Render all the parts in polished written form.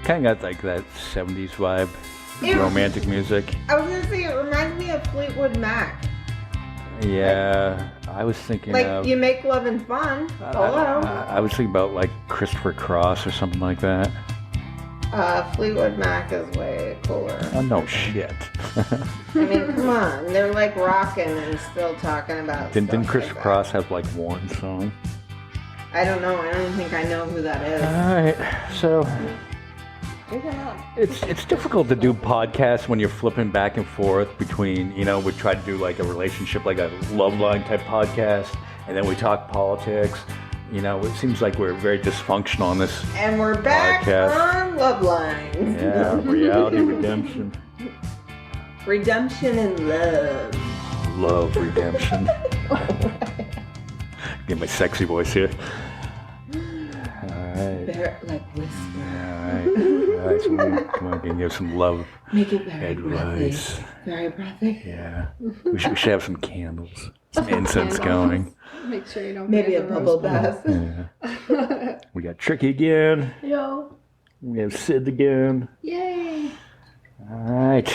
kind of got like that 70s vibe, romantic music. I was gonna say it reminds me of Fleetwood Mac. Yeah, I was thinking Like of... You Make Lovin' Fun. Hello. I was thinking about like Christopher Cross or something like that. Fleetwood Mac is way cooler. Oh, no shit. I mean, come on. They're like rocking and still talking about Didn't Chris like Cross have like one song? I don't know. I don't even think I know who that is. Alright, so it's difficult to do podcasts when you're flipping back and forth between, we try to do like a relationship, like a love line type podcast, and then we talk politics. It seems like we're very dysfunctional on this. And we're back podcast. on Love Lines. Yeah, reality redemption. Redemption and love. Love redemption. Get my sexy voice here. Alright. Bear like whisper. Alright, so we're going to give some love Make it very advice. breathy. Very breathy. Yeah. We should have some candles. Some incense going. Make sure you don't Maybe a forget the bubble rose bath. Yeah. We got Tricky again. Yo. We have Sid again. Yay. Alright.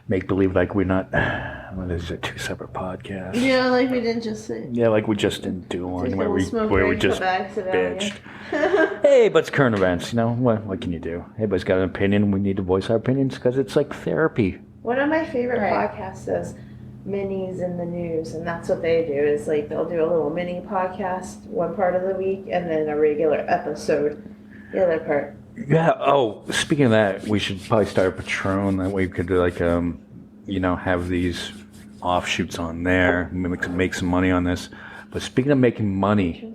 Make believe like we're not... Well, these are two separate podcasts. Yeah, like we didn't just say. Yeah, like we just didn't do one Take a where we little smoke just break for accident, bitched. Hey, but it's current events, what can you do? Everybody's got an opinion. We need to voice our opinions because it's like therapy. One of my favorite podcasts is Minis in the News, and that's what they do is like they'll do a little mini podcast one part of the week and then a regular episode the other part. Yeah. Oh, speaking of that, we should probably start a Patron. That way we could like, have these offshoots on there. We could make some money on this. But speaking of making money,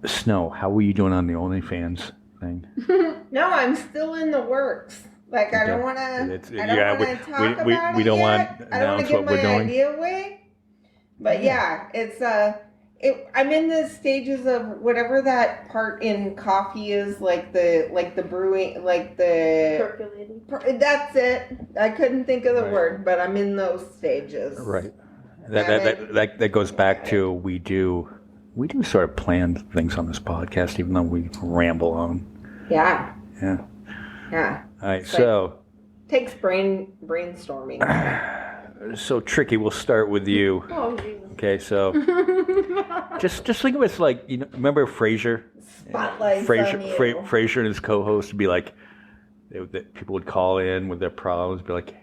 Snow, how were you doing on the OnlyFans thing? No, I'm still in the works. Like I don't want to. I don't want to talk about it. We don't want yet. to I don't want announce to give what we're my doing. idea away. But yeah, it's I'm in the stages of whatever that part in coffee is, like the brewing, like the Percolating. That's it. I couldn't think of the Right. word, but I'm in those stages. Right. That goes back to we do sort of plan things on this podcast, even though we ramble on. Yeah. Yeah. Yeah. All right. It's So takes brainstorming. so Tricky, we'll start with you. Oh, Jesus. Okay. So just think of it as like remember Frasier. Spotlights on you. Frasier and his co-host would be like, people would call in with their problems, be like,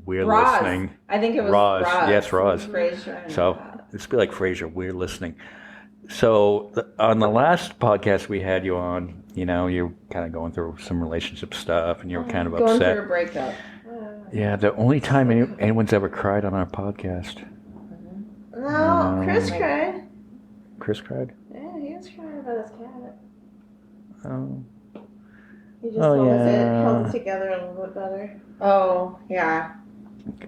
"We're Roz. listening." I think it was Roz. Roz. Yes, Roz. Frasier and So Roz. it's be like Frasier, we're listening. So on the last podcast we had you on, you're kind of going through some relationship stuff, and you were kind of Going upset. through a breakup. Yeah, the only time anyone's ever cried on our podcast. No, Chris cried. Chris cried? Yeah, he was crying about his cat. Oh. He just Oh, held yeah. it together a little bit better. Oh, yeah.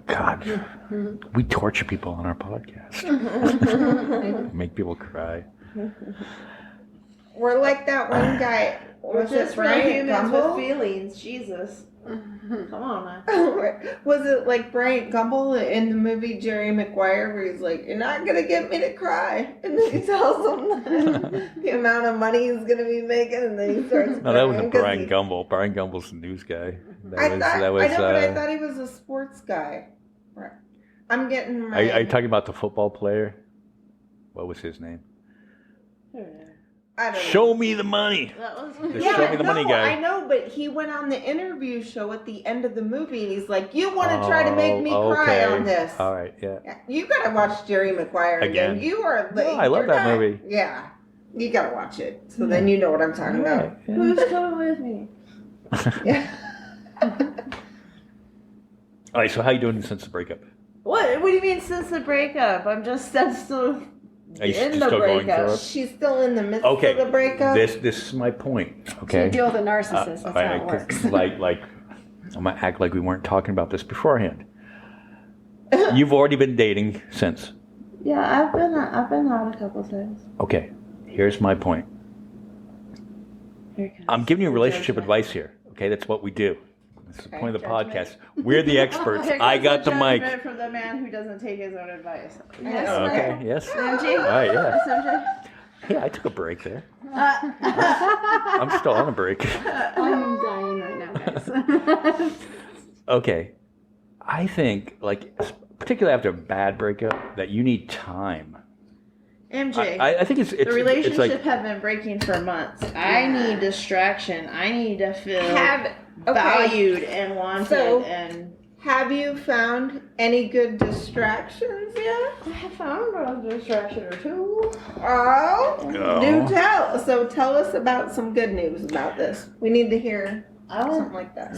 God, we torture people on our podcast. Make people cry. We're like that one guy. We're Was just it real Brian humans with Gumble? feelings. Jesus. Come on now. Was it like Bryant Gumbel in the movie Jerry Maguire where he's like, "You're not gonna get me to cry," and then he tells him the amount of money he's gonna be making, and then he starts. No, that wasn't crying 'cause Brian Gumbel. Brian Gumbel's the news guy. I know, but I thought he was a sports guy. I'm getting my. Are you talking about the football player? What was his name? I don't know. Show me the money. That was The Show Me the Money guy. I know, but he went on the interview show at the end of the movie, and he's like, "You want to try to make me cry on this? All right, yeah. You gotta watch Jerry Maguire again. Again? You are. No, I love that movie. Yeah, you gotta watch it. So then you know what I'm talking about. Yeah. Who's coming with me? Yeah. All right, so how you doing since the breakup? What do you mean since the breakup? I'm still Are you in the still going breakup. through it? She's still in the midst Okay, of the breakup. this is my point. Okay, You deal with a narcissist. That's how it works. like I'm gonna act like we weren't talking about this beforehand. You've already been dating since. Yeah, I've been out a couple times. Okay, here's my point. I'm giving you relationship advice here. Okay, that's what we do. That's the point of the podcast. We're the experts. I got the mic. From the man who doesn't take his own advice. Yes, Okay, yes. All SMG? right, yeah. SMG? Yeah, I took a break there. I'm still on a break. I'm dying right now, guys. Okay. I think, like, particularly after a bad breakup, that you need time. MJ, I think it's the relationship like, have been breaking for months. I need distraction. I need to feel Okay. valued and wanted. So- and Have you found any good distractions yet? I have found a distraction or two. Oh, No. do tell. So tell us about some good news about this. We need to hear I something want like that.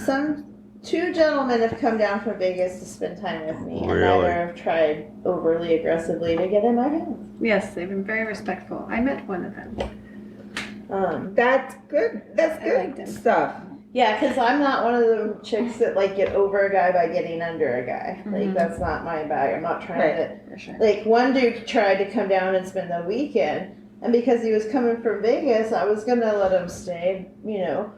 two gentlemen have come down from Vegas to spend time with me, and Really? neither have tried overly aggressively to get in my hands. Yes, they've been very respectful. I met one of them. That's good. That's I good liked him. stuff. Yeah, because I'm not one of the chicks that like get over a guy by getting under a guy. Like Mhm. that's not my bag. I'm not trying Right. For sure. to. Like one dude tried to come down and spend the weekend, and because he was coming from Vegas, I was gonna let him stay. You know,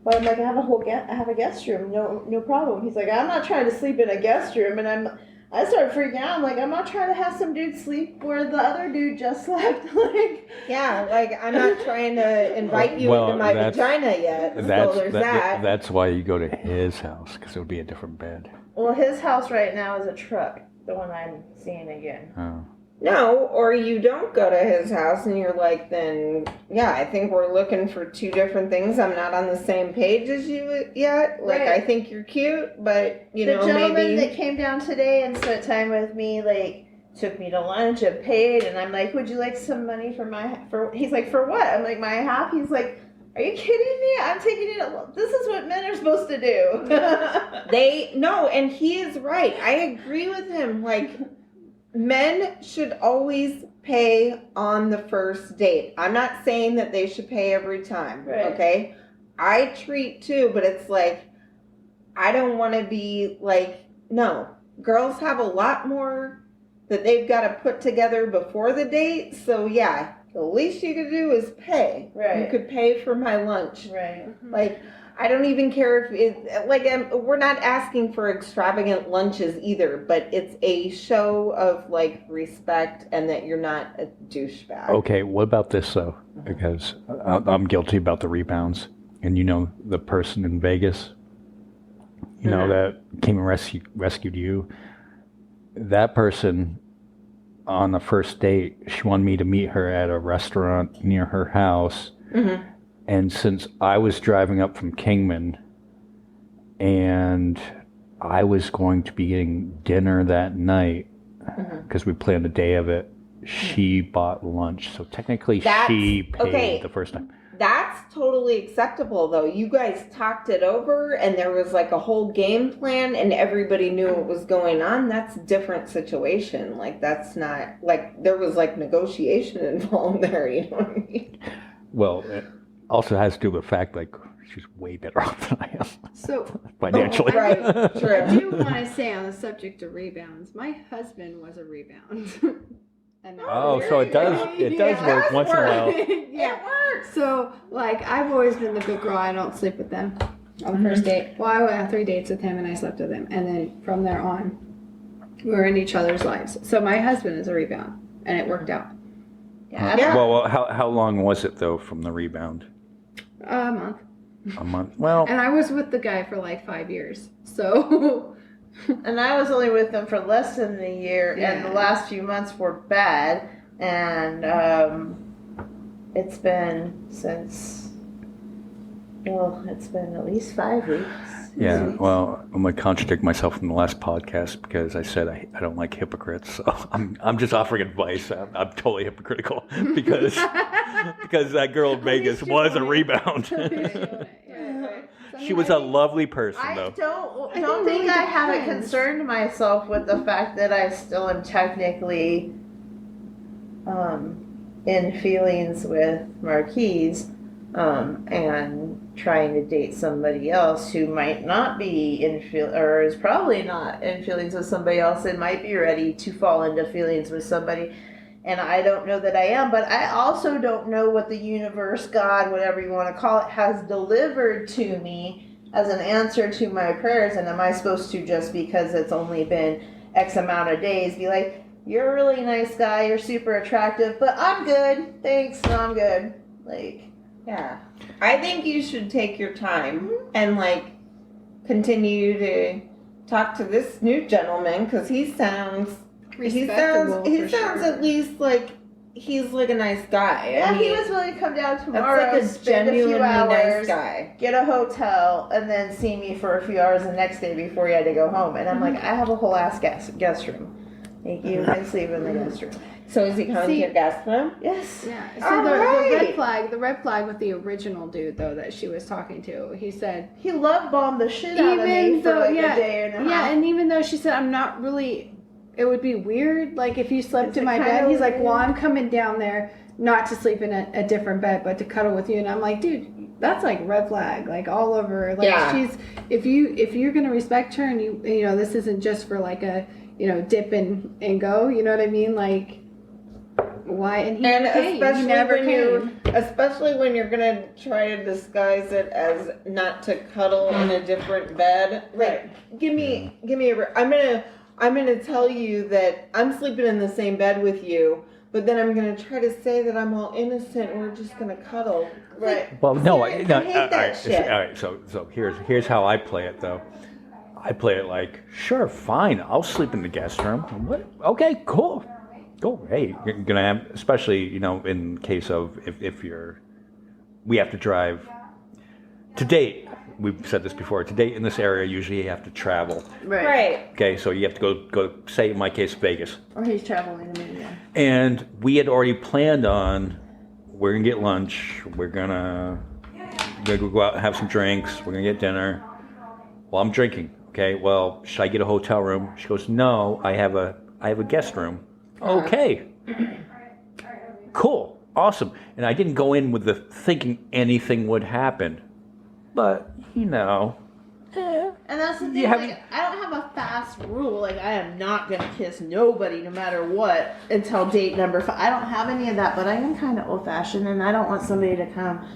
but I'm like, I have a guest room, no problem. He's like, I'm not trying to sleep in a guest room, and I started freaking out. I'm like, I'm not trying to have some dude sleep where the other dude just slept. Like, Yeah, like I'm not trying to invite you Well, into my that's- vagina yet. So there's that. That's why you go to his house, because it would be a different bed. well, his house right now is a truck. The one I'm seeing again. Oh. No, or you don't go to his house and you're like, then, yeah, I think we're looking for two different things. I'm not on the same page as you yet. Like, Right. I think you're cute, but, you The know, gentleman maybe. that came down today and spent time with me, like, took me to lunch and paid, and I'm like, would you like some money for he's like, for what? I'm like, my half? He's like, are you kidding me? I'm taking it, this is what men are supposed to do. No, and he is right. I agree with him. Like, men should always pay on the first date. I'm not saying that they should pay every time, Right. okay? I treat too, but it's like, I don't want to be like, no. Girls have a lot more that they've got to put together before the date. So, yeah, the least you could do is pay. Right. You could pay for my lunch. Right. Like, I don't even care if it, like, we're not asking for extravagant lunches either, but it's a show of, like, respect and that you're not a douchebag. Okay, what about this, though? Because I'm guilty about the rebounds. And you know the person in Vegas, you know, that came and rescued you? That person, on the first date, she wanted me to meet her at a restaurant near her house. Mm-hmm. And since I was driving up from Kingman and I was going to be getting dinner that night because we planned a day of it, she bought lunch. So technically she paid okay. the first time. That's totally acceptable, though. You guys talked it over, and there was like a whole game plan, and everybody knew what was going on. That's a different situation. Like, that's not, like, there was like negotiation involved there, you know what I mean? Well, it also has to do with the fact, like, she's way better off than I am So, financially. Right, I true. do want to say on the subject of rebounds, my husband was a rebound. And Oh, so it does work once in a while. Yeah. It works. So, like, I've always been the good girl. I don't sleep with them on the first date. Well, I went on 3 dates with him and I slept with him. And then from there on, we were in each other's lives. So my husband is a rebound and it worked out. Yeah. Yeah. Well, how long was it, though, from the rebound? A month. A month? Well, And I was with the guy for like 5 years. So, And I was only with them for less than a year, and the Yeah. last few months were bad. And it's been it's been at least 5 weeks. yeah, well, I'm going to contradict myself from the last podcast because I said I don't like hypocrites. So I'm just offering advice. I'm totally hypocritical because that girl in Vegas least you was a own it. rebound. She was a lovely person, I though. don't think I haven't concerned myself with the fact that I still am technically in feelings with Marquise and trying to date somebody else who might not be or is probably not in feelings with somebody else and might be ready to fall into feelings with somebody. And I don't know that I am, but I also don't know what the universe, God, whatever you want to call it, has delivered to me as an answer to my prayers. And am I supposed to, just because it's only been X amount of days, be like, you're a really nice guy, you're super attractive, but I'm good. Thanks, no, I'm good. Like, Yeah. I think you should take your time and like continue to talk to this new gentleman because he sounds Respectable. he for sounds sure. at least like he's like a nice guy. yeah, I mean, he was willing to come down that's tomorrow, like a spend a few genuinely hours, nice guy. get a hotel, and then see me for a few hours the next day before he had to go home. And I'm like, I have a whole ass guest room. Thank you. I sleep in the guest room. So is he coming to your guest room? Yes. Yeah. So All right. the red flag with the original dude though that she was talking to, he said He love bombed the shit out of me for like a day and a half. yeah, and even though she said I'm not really, it would be weird like if you slept Is in it my kinda bed. He's like, weird? well, I'm coming down there not to sleep in a different bed, but to cuddle with you. And I'm like, dude, that's like red flag, like all over. Like Yeah. she's if you're gonna respect her and you know this isn't just for like a dip and go. You know what I mean? Like. Why? And he And came. especially He never when came. especially when you're gonna try to disguise it as not to cuddle in a different bed. Like, give me I'm gonna tell you that I'm sleeping in the same bed with you, but then I'm gonna try to say that I'm all innocent and we're just gonna cuddle. Right. Well, no, I hate all that right, shit. all right. So here's how I play it though. I play it like, sure, fine, I'll sleep in the guest room. What? Okay, cool. Hey, you're gonna have, especially in case of if we have to drive to date. We've said this before. To date in this area, usually you have to travel. Right. Okay, so you have to go. Say in my case, Vegas. Or he's traveling to me. Yeah. And we had already planned on we're gonna get lunch. We're gonna go out and have some drinks. We're gonna get dinner. Well, I'm drinking. Okay. Well, should I get a hotel room? She goes, no. I have a guest room. Okay. Cool. Awesome. And I didn't go in with the thinking anything would happen, but And that's the thing. You have- Like, I don't have a fast rule. Like, I am not gonna kiss nobody, no matter what, until date number 5. I don't have any of that, but I am kind of old-fashioned, and I don't want somebody to come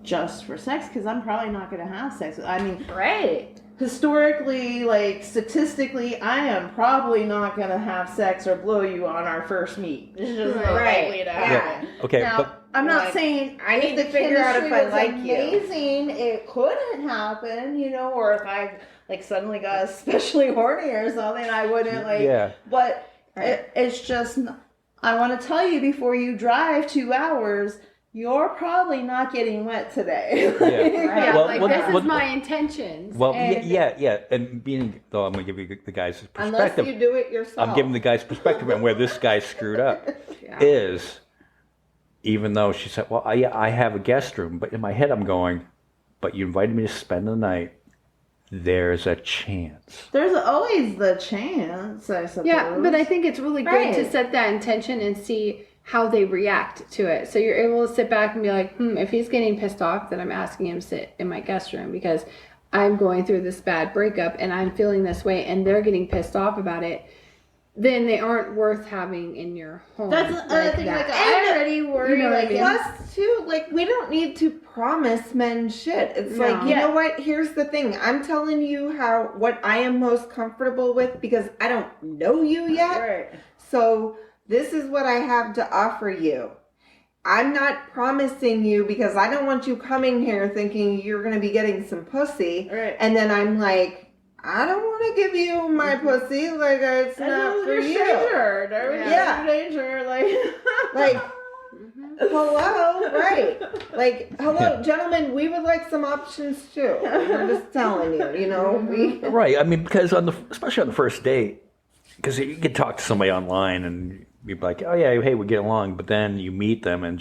just for sex because I'm probably not gonna have sex. I mean, Right. historically, like statistically, I am probably not gonna have sex or blow you on our first meet. It's just not Right. likely to Yeah. happen. okay. Now, But I'm not like, saying I need if to the figure out if chemistry I was like you. amazing, it couldn't happen, or if I like suddenly got especially horny or something, I wouldn't like. yeah. But Right. it's just, I want to tell you before you drive 2 hours, you're probably not getting wet today. Yeah. Yeah, Well, like what- this what- is my intentions. Well, and yeah. And being though, I'm gonna give you the guy's Unless perspective. you do it yourself. I'm giving the guy's perspective and where this guy screwed up Yeah. is, even though she said, well, I have a guest room, but in my head I'm going, but you invited me to spend the night. There's a chance. There's always the chance, I suppose. Yeah, but I think it's really great to Right. set that intention and see how they react to it. So you're able to sit back and be like, if he's getting pissed off, then I'm asking him to sit in my guest room because I'm going through this bad breakup and I'm feeling this way and they're getting pissed off about it. Then they aren't worth having in your home. That's the other thing. that. Like, I already worry. You know what I like, mean? Plus, too, like, we don't need to promise men shit. It's No. like, you know what? Here's the thing. I'm telling you what I am most comfortable with because I don't know you yet. right. So this is what I have to offer you. I'm not promising you because I don't want you coming here thinking you're going to be getting some pussy. Right. And then I'm like, I don't want to give you my pussy. Like, it's not for you. Stranger. There's Yeah. no danger. Like, Like, hello, right? Like, hello, gentlemen. We would like some options too. I'm just telling you. You know, we. Right. I mean, because especially on the first date, because you can talk to somebody online and be like, oh yeah, hey, we get along, but then you meet them and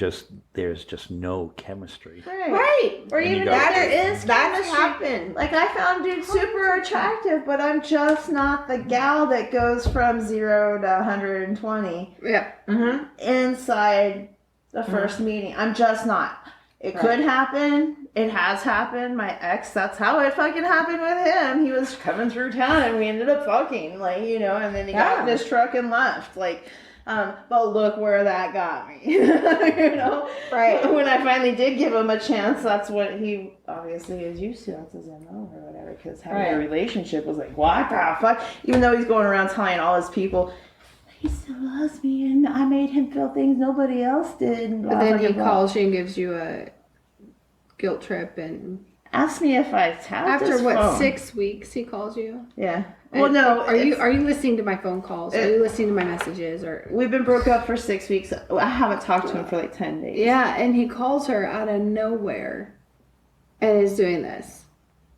there's just no chemistry. Right. Or And you even go- if there is That's chemistry. happened. Like, I found dude super attractive, but I'm just not the gal that goes from 0 to 120 Yeah. Mm-hmm. inside the first meeting. I'm just not. It could happen. It has happened. My ex, that's how it fucking happened with him. He was coming through town and we ended up fucking, and then he got in his truck and left. But look where that got me. Right. When I finally did give him a chance, that's what he obviously is used to. That's his MO or whatever. Because having a relationship was like, what the fuck? Even though he's going around telling all his people, he's still loves me, and I made him feel things nobody else did. And But then he calls you and gives you a guilt trip, and asked me if I tapped after his what phone. 6 weeks he calls you. Yeah. And Well, no. Are you listening to my phone calls? Are you listening to my messages? Or We've been broke up for 6 weeks. I haven't talked to him for like 10 days. yeah, and he calls her out of nowhere, and is doing this,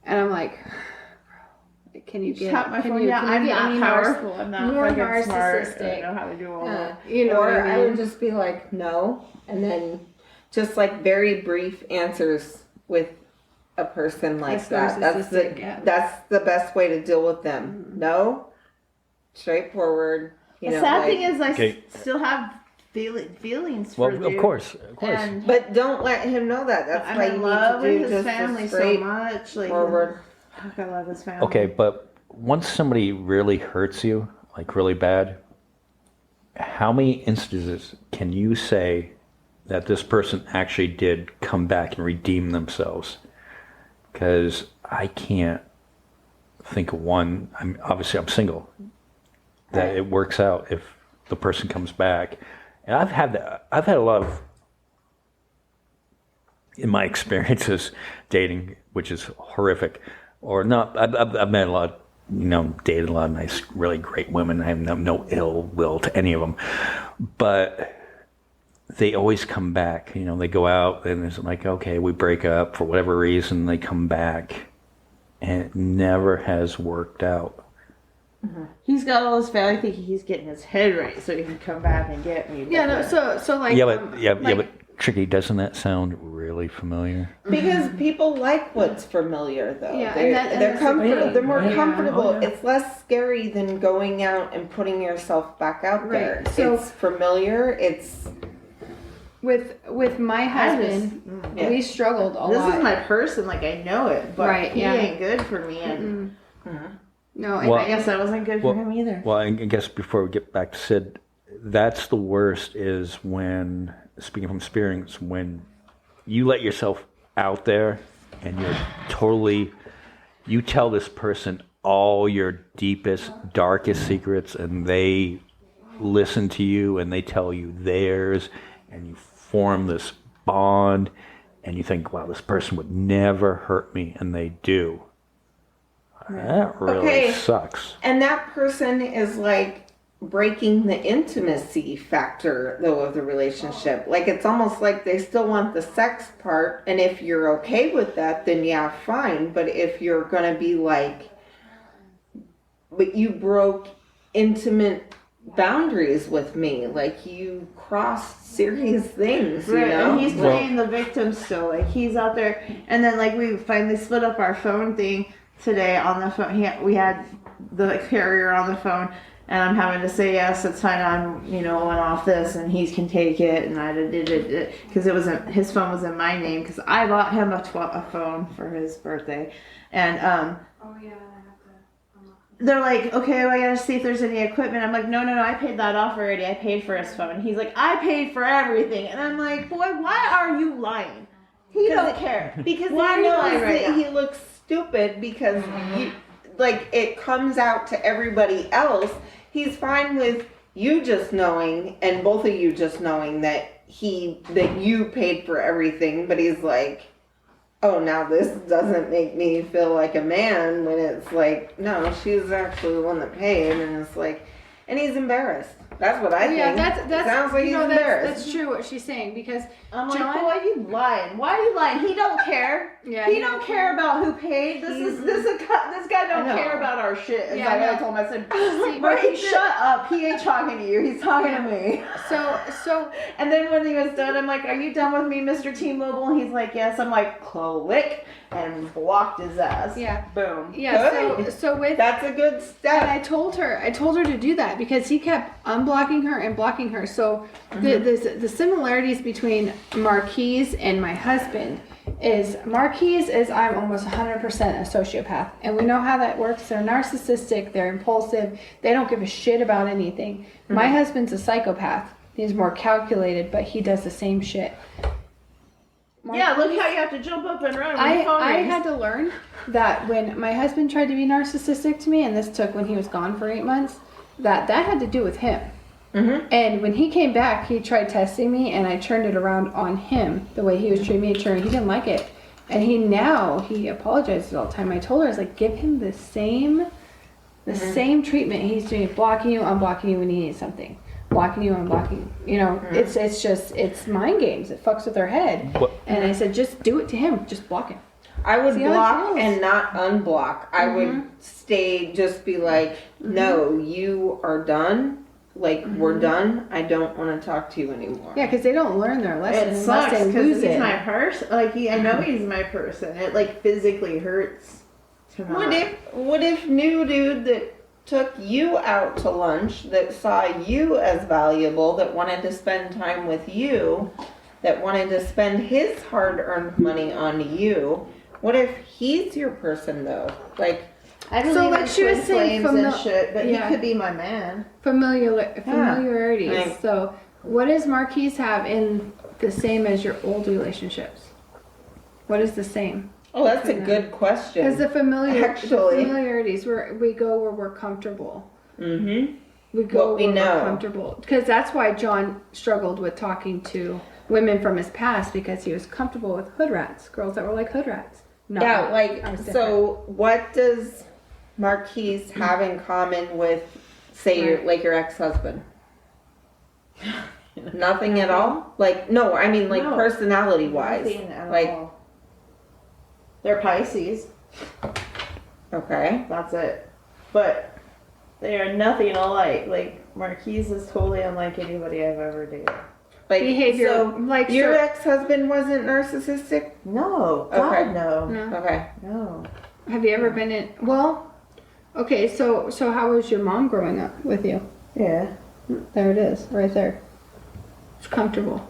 and I'm like, can you get? Tap my can phone. you, Yeah, can you I'm get not any powerful. I'm not more fucking smart. I narcissistic? don't know how to do all that. You know or what I I mean? would just be like, no, and then just like very brief answers with a person like That's that. That's the narcissistic, yeah. that's the best way to deal with them. No, straightforward. You The know, sad like- thing is, I Okay. still have feelings Well, for of you. course. And but don't let him know that. That's I'm why in you love need to do with his just family a so straight much. Like, forward. fuck, I love his family. Okay, but once somebody really hurts you, like really bad, how many instances can you say that this person actually did come back and redeem themselves? Because I can't think of one. I'm single. That it works out if the person comes back, and I've had a lot of, in my experiences dating, which is horrific, or not. I've met a lot, dated a lot of nice, really great women. I have no ill will to any of them, but they always come back. They go out and it's like, okay, we break up for whatever reason. They come back, and it never has worked out. He's got all his family thinking he's getting his head right so he can come back and get me. Yeah, no. So like But Tricky, doesn't that sound really familiar? Because people like what's familiar, though. Yeah, they're and they're that's the comfortable. thing. They're more Yeah. comfortable. Oh, yeah. It's less scary than going out and putting yourself back out there. Right, so- It's familiar. It's with my husband, Yeah. we struggled a This lot. is my person, like I know it, but Right, he yeah. ain't good for me. And no, Well- I guess I wasn't good for him either. Well, I guess before we get back to Sid, that's the worst is when, speaking from experience, when you let yourself out there and you tell this person all your deepest, darkest secrets, and they listen to you and they tell you theirs, and you form this bond, and you think, wow, this person would never hurt me, and they do. That really Okay. sucks. and that person is like breaking the intimacy factor though of the relationship. Like it's almost like they still want the sex part, and if you're okay with that, then yeah, fine. But if you're gonna be like, but you broke intimate boundaries with me, like you crossed serious things, you Right, know? and he's playing the victim still. Like he's out there, and then like we finally split up our phone thing today on the phone. We had the carrier on the phone, and I'm having to say yes, it's fine. I'm went off this, and he can take it, and I did it because his phone was in my name because I bought him a phone for his birthday, and oh yeah. they're like, okay, well, I gotta see if there's any equipment. I'm like, no, I paid that off already. I paid for his phone. He's like, I paid for everything. And I'm like, boy, why are you lying? He don't care. Because Why he knows lie right that now? he looks stupid because it comes out to everybody else. He's fine with you just knowing, and both of you just knowing that you paid for everything, but he's like, oh, now this doesn't make me feel like a man, when it's like, no, she's actually the one that paid, and it's like, and he's embarrassed. That's what I think. Yeah, that's sounds like he's embarrassed. That's true what she's saying, because I'm like, John- boy, you lying. Why are you lying? He don't care. Yeah, he don't care about who paid. This guy don't I know. care about our shit. Is Yeah, like I I know. told him. I said, See, Ricky, shut up. He ain't talking to you. He's talking to me. so And then when he was done, I'm like, are you done with me, Mr. T-Mobile? And he's like, yes. I'm like, click, and blocked his ass. Yeah. Boom. yeah, Good. so with That's a good and step. I told her to do that because he kept unblocking her and blocking her. So the similarities between Marquise and my husband is Marquise is I'm almost 100% a sociopath, and we know how that works. They're narcissistic, they're impulsive, they don't give a shit about anything. My husband's a psychopath. He's more calculated, but he does the same shit. Yeah, look how you have to jump up and run when the phone I rings. had to learn that when my husband tried to be narcissistic to me, and this took when he was gone for 8 months, that had to do with him. Mhm. And when he came back, he tried testing me, and I turned it around on him. The way he was treating me, he didn't like it. And he apologizes all the time. I told her, I was like, give him the same treatment he's doing, blocking you, unblocking you when he needs something. Blocking you, unblocking you. You know, it's mind games. It fucks with their head. What? And I said, just do it to him. Just block him. I would See how it block feels. and not unblock. I would just be like, no, you are done. Like, we're done. I don't want to talk to you anymore. Yeah, because they don't learn their lesson It unless sucks they because lose he's it. my person. Like I know he's my person. It like physically hurts to not. What if new dude that took you out to lunch, that saw you as valuable, that wanted to spend time with you, that wanted to spend his hard-earned money on you? What if he's your person though? Like, I believe So, like in she was twin saying flames from and the- shit, but yeah. he could be my man. Familiarities. Right. So, what does Marquise have in the same as your old relationships? What is the same? oh, that's a good question. Because the Actually. familiarities, we go where we're comfortable. Mm-hmm. We go What we where know. we're comfortable. Because that's why John struggled with talking to women from his past, because he was comfortable with hood rats, girls that were like hood rats. Not Yeah, me. like, I was different. so what does Marquise have in common with, say, your ex-husband? Nothing at all? Like, no, I mean, like, No. personality-wise. Nothing at Like, all. They're Pisces. okay. That's it. But they are nothing alike. Like Marquise is totally unlike anybody I've ever dated. Like, Behavior, so like your so- ex-husband wasn't narcissistic? No, God Okay. no. No. Okay. No. Have you ever been in? Well, okay. So how was your mom growing up with you? Yeah. There it is, right there. It's comfortable.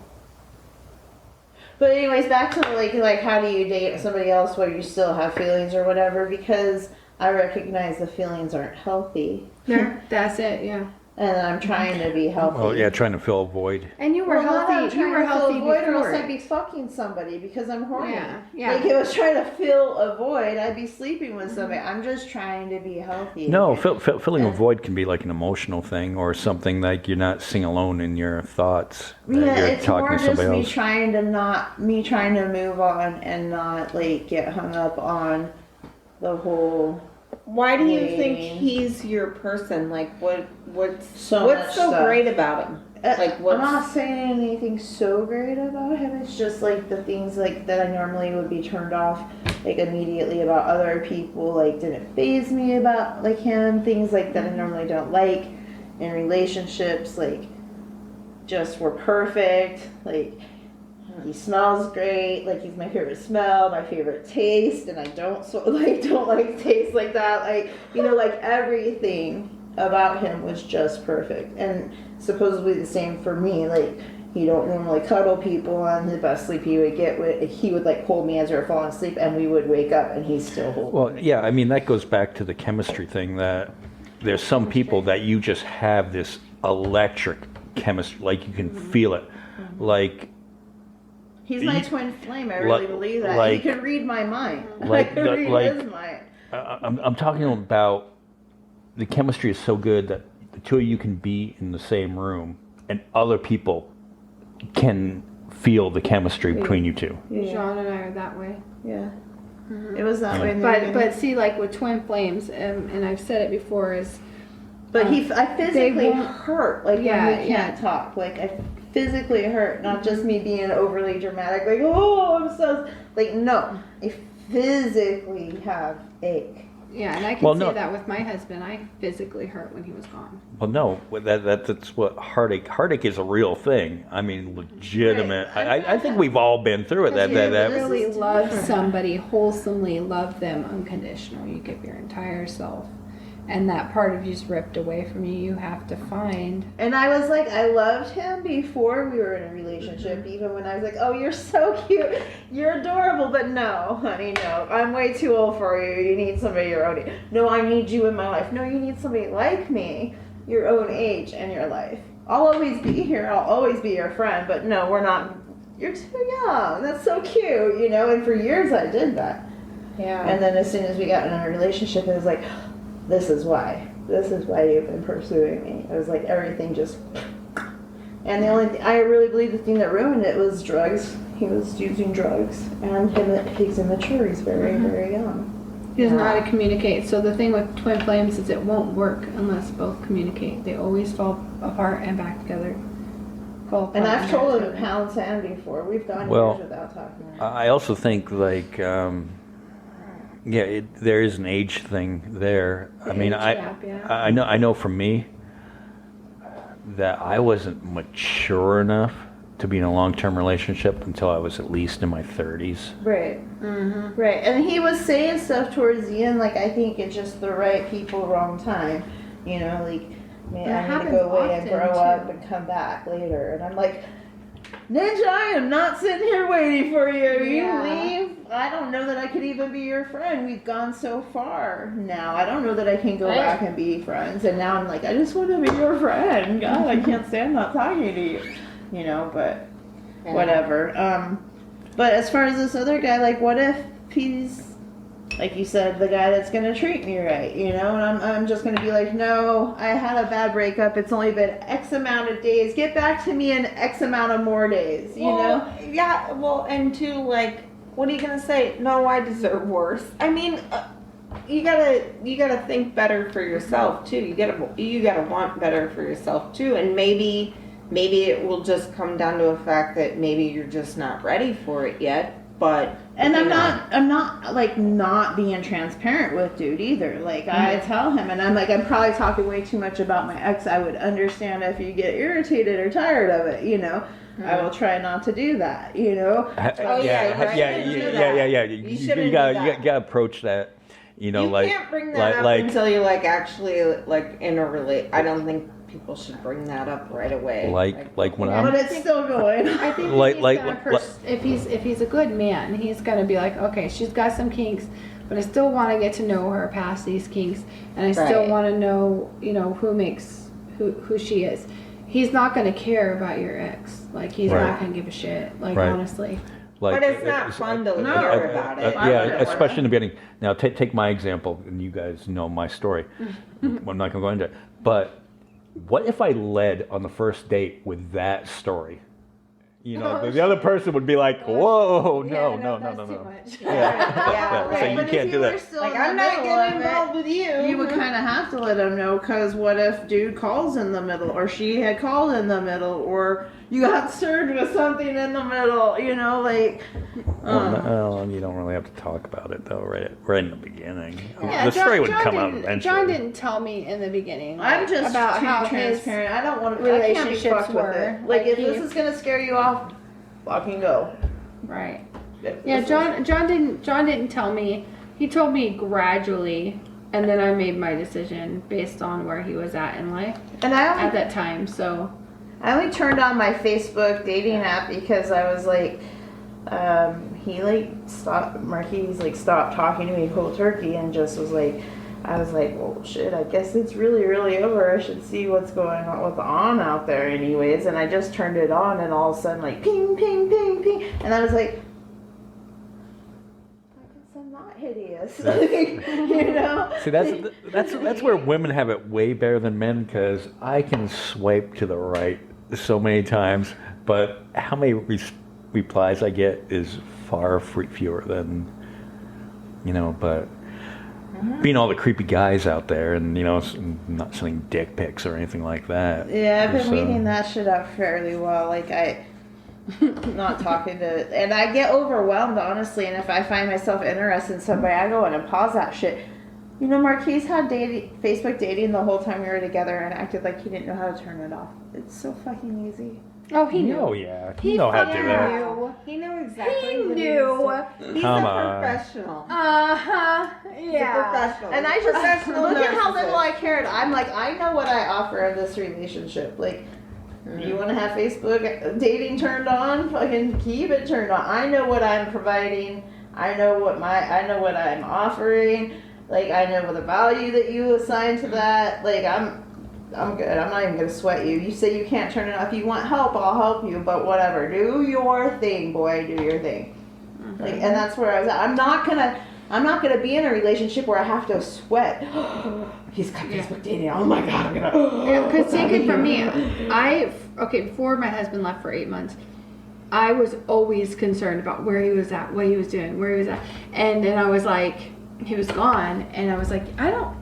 But anyways, back to like how do you date somebody else where you still have feelings or whatever? Because I recognize the feelings aren't healthy, There, that's it. Yeah. and I'm trying to be healthy. Well, yeah, trying to fill a void. And you were healthy. You were healthy Or else I'd before. be fucking somebody because I'm horny. Yeah, yeah. Like if I was trying to fill a void, I'd be sleeping with somebody. I'm just trying to be healthy. No, filling a void can be like an emotional thing or something like you're not sitting alone in your thoughts. That Yeah, you're it's talking more to just somebody me else. trying to move on and not like get hung up on the whole. Why do you think Waiting. he's your person? Like, what's So what's much so stuff. great about him? Like, I'm what's not saying anything so great about him. It's just like the things like that I normally would be turned off like immediately about other people. Like didn't faze me about like him. Things like that I normally don't like in relationships. Like just were perfect. Like he smells great. Like he's my favorite smell, my favorite taste, and I don't don't like taste like that. Like like everything about him was just perfect, and supposedly the same for me. Like he don't normally cuddle people. On the best sleep he would like hold me as we were falling asleep, and we would wake up, and he's still holding. Well, yeah, I mean, that goes back to the chemistry thing that there's some people that you just have this electric chemistry, like you can feel it. Like, He's my twin flame. I really believe that. like- He can read my mind. like I can the- read like- his mind. I'm talking about the chemistry is so good that the two of you can be in the same room and other people can feel the chemistry between you two. John and I are that way. Yeah. It was that way. in the But beginning. see, like with twin flames, and I've said it before, is But I physically won't- hurt, like Yeah, when we can't talk. Like I physically hurt, not just me being overly dramatic, like oh I'm so like no, I physically have ache. yeah, and I can Well, say no. that with my husband. I physically hurt when he was gone. Well, no, that's what heartache is a real thing. I mean, legitimate. Right. I think we've all been through it. You That really is love different. somebody, wholesomely love them, unconditional. You give your entire self, and that part of you's ripped away from you. You have to find. And I was like, I loved him before we were in a relationship, even when I was like, oh, you're so cute, you're adorable, but no, honey, no, I'm way too old for you. You need somebody your own age. No, I need you in my life. No, you need somebody like me, your own age and your life. I'll always be here. I'll always be your friend, but no, we're not. You're too young. That's so cute, And for years I did that. yeah? And then as soon as we got in a relationship, it was like, this is why you've been pursuing me. It was like everything just And the only thing, I really believe the thing that ruined it was drugs. He was using drugs, and he's immature. He's very, very young. He doesn't know how to communicate. So the thing with twin flames is it won't work unless both communicate. They always fall apart and back together. And I've told him to pound sand before. We've gone years without talking. I also think like, there is an age thing there. I mean, I know for me that I wasn't mature enough to be in a long-term relationship until I was at least in my 30s. Right. Mm-hmm. Right. And he was saying stuff towards the end, like, I think it's just the right people, wrong time. You know, like, man, I need to go away and grow up and come back later. And I'm like, Ninja, I am not sitting here waiting for you. You leave. I don't know that I could even be your friend. We've gone so far now. I don't know that I can go back and be friends. And now I'm like, I just want to be your friend. God, I can't stand not talking to you. You know, but whatever. But as far as this other guy, like, what if he's, like you said, the guy that's gonna treat me right, you know? And I'm just gonna be like, no, I had a bad breakup. It's only been X amount of days. Get back to me in X amount of more days, you know? Yeah, well, and two, like, what are you gonna say? No, I deserve worse. I mean, you gotta think better for yourself too. You gotta want better for yourself too, and maybe it will just come down to a fact that maybe you're just not ready for it yet. But I'm not like not being transparent with dude either. Like I tell him, and I'm like, I'm probably talking way too much about my ex. I would understand if you get irritated or tired of it, you know. I will try not to do that, you know. You gotta approach that, you know, you can't bring that up until you're like actually like in a I don't think people should bring that up right away. Like when but it's still going. I think if he's a good man, he's gonna be like, okay, she's got some kinks, but I still want to get to know her past these kinks, and I still want to know, you know, who she is. He's not gonna care about your ex. Like he's not gonna give a shit. Like honestly. But it's not fun to hear about it. Especially in the beginning. Now, take my example, and you guys know my story. I'm not going to go into it. But what if I led on the first date with that story? You know, the other person would be like, "Whoa, no." Yeah, so you can't do that. Like, I'm not getting involved with you. You would kind of have to let him know, because what if dude calls in the middle, or she had called in the middle, or you got served with something in the middle, you know, like. Well, you don't really have to talk about it though, right in the beginning. Yeah, the story would come out eventually. John didn't tell me in the beginning. Like, I'm just about too how transparent. I don't want to. relationships I can't be fucked with it. Like if this is gonna scare you off, fucking go. Right. Yeah, John didn't tell me. He told me gradually, and then I made my decision based on where he was at in life at that time. So I only turned on my Facebook dating app because I was like, Marquis stopped talking to me cold turkey and just was like, I was like, well, shit, I guess it's really, really over. I should see what's going on out there anyways. And I just turned it on, and all of a sudden, like, ping, ping, ping, ping. And I was like, I guess I'm not hideous. You know? See, that's where women have it way better than men, because I can swipe to the right so many times, but how many replies I get is far fewer than, you know, but... being all the creepy guys out there, and you know, not sending dick pics or anything like that. Yeah, I've been weeding that shit out fairly well. Like not talking to, and I get overwhelmed honestly. And if I find myself interested in somebody, I go in and pause that shit. You know, Marquise had Facebook dating the whole time we were together, and acted like he didn't know how to turn it off. It's so fucking easy. Oh, he knew. Oh yeah, he know how to do that. He knew exactly. He knew. He's a professional. Yeah. He's a professional. And I just look at how little I cared. I'm like, I know what I offer in this relationship. Like, you want to have Facebook dating turned on? Fucking keep it turned on. I know what I'm providing. I know what I'm offering. Like, I know the value that you assign to that. Like, I'm good. I'm not even going to sweat you. You say you can't turn it off. If you want help, I'll help you. But whatever. Do your thing, boy. Do your thing. Like, and that's where I was at. I'm not going to I'm not going to be in a relationship where I have to sweat. He's got Facebook dating. Oh my God, I'm going to. Because take it from me, before my husband left for 8 months, I was always concerned about where he was at, what he was doing, where he was at. And then I was like, he was gone, and I was like,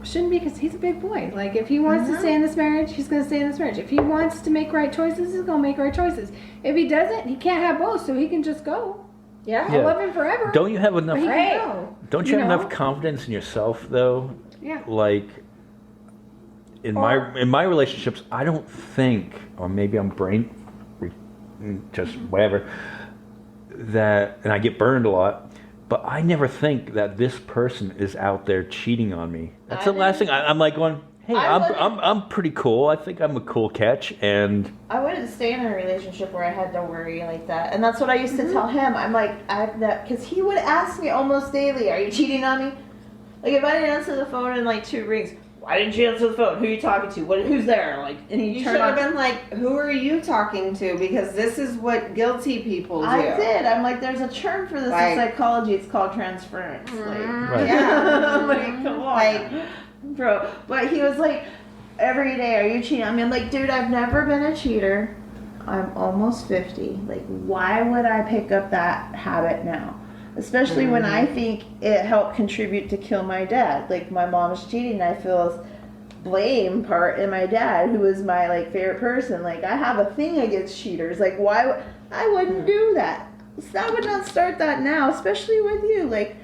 shouldn't be, because he's a big boy. Like, if he wants to stay in this marriage, he's going to stay in this marriage. If he wants to make right choices, he's going to make right choices. If he doesn't, he can't have both, so he can just go. Yeah. I'll love him forever. Don't you have enough? But he can go. Don't you have enough confidence in yourself, though? Yeah. Like, in my relationships, I don't think, or maybe I'm just whatever, that, and I get burned a lot. But I never think that this person is out there cheating on me. That's the last thing. I'm like going, hey, I'm pretty cool. I think I'm a cool catch, and I wouldn't stay in a relationship where I had to worry like that. And that's what I used to tell him. I'm like, because he would ask me almost daily, "Are you cheating on me?" Like if I didn't answer the phone in like 2 rings, why didn't you answer the phone? Who are you talking to? Who's there? Like, and You should have been like, who are you talking to? Because this is what guilty people do. I did. I'm like, there's a term for this in psychology. It's called transference. Right. Yeah. I'm like, come on. Bro. But he was like, every day, are you cheating? I mean, like, dude, I've never been a cheater. I'm almost 50. Like, why would I pick up that habit now? Especially when I think it helped contribute to kill my dad. Like, my mom's cheating, I feel blame part in my dad, who is my, like, favorite person. Like, I have a thing against cheaters. Like, why? I wouldn't do that. So I would not start that now, especially with you. Like,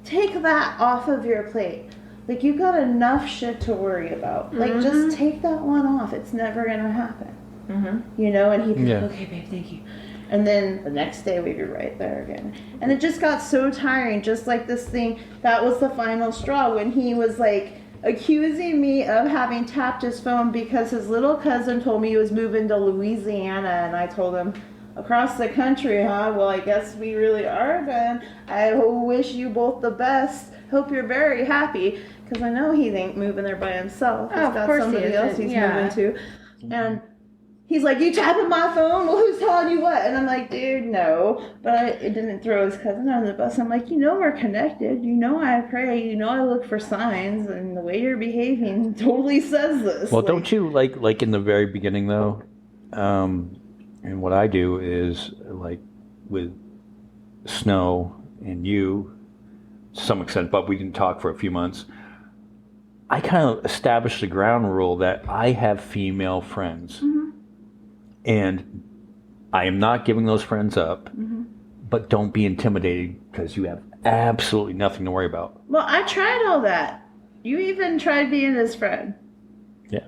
take that off of your plate. Like, you've got enough shit to worry about. Like, just take that one off. It's never going to happen. You know? And he'd be like, okay, babe, thank you. And then the next day we'd be right there again. And it just got so tiring, just like this thing. That was the final straw when he was like accusing me of having tapped his phone because his little cousin told me he was moving to Louisiana. And I told him, across the country, huh? Well, I guess we really are then. I wish you both the best. Hope you're very happy. Because I know he ain't moving there by himself. He's got somebody else he's moving to. And he's like, you tapping my phone? Well, who's telling you what? And I'm like, dude, no. But it didn't throw his cousin on the bus. I'm like, you know we're connected. You know I pray. You know I look for signs. And the way you're behaving totally says this. Well, don't you, like in the very beginning, though, and what I do is, like, with Snow and you, to some extent, but we didn't talk for a few months, I kind of established the ground rule that I have female friends. And I am not giving those friends up, but don't be intimidated because you have absolutely nothing to worry about. Well, I tried all that. You even tried being his friend. Yeah,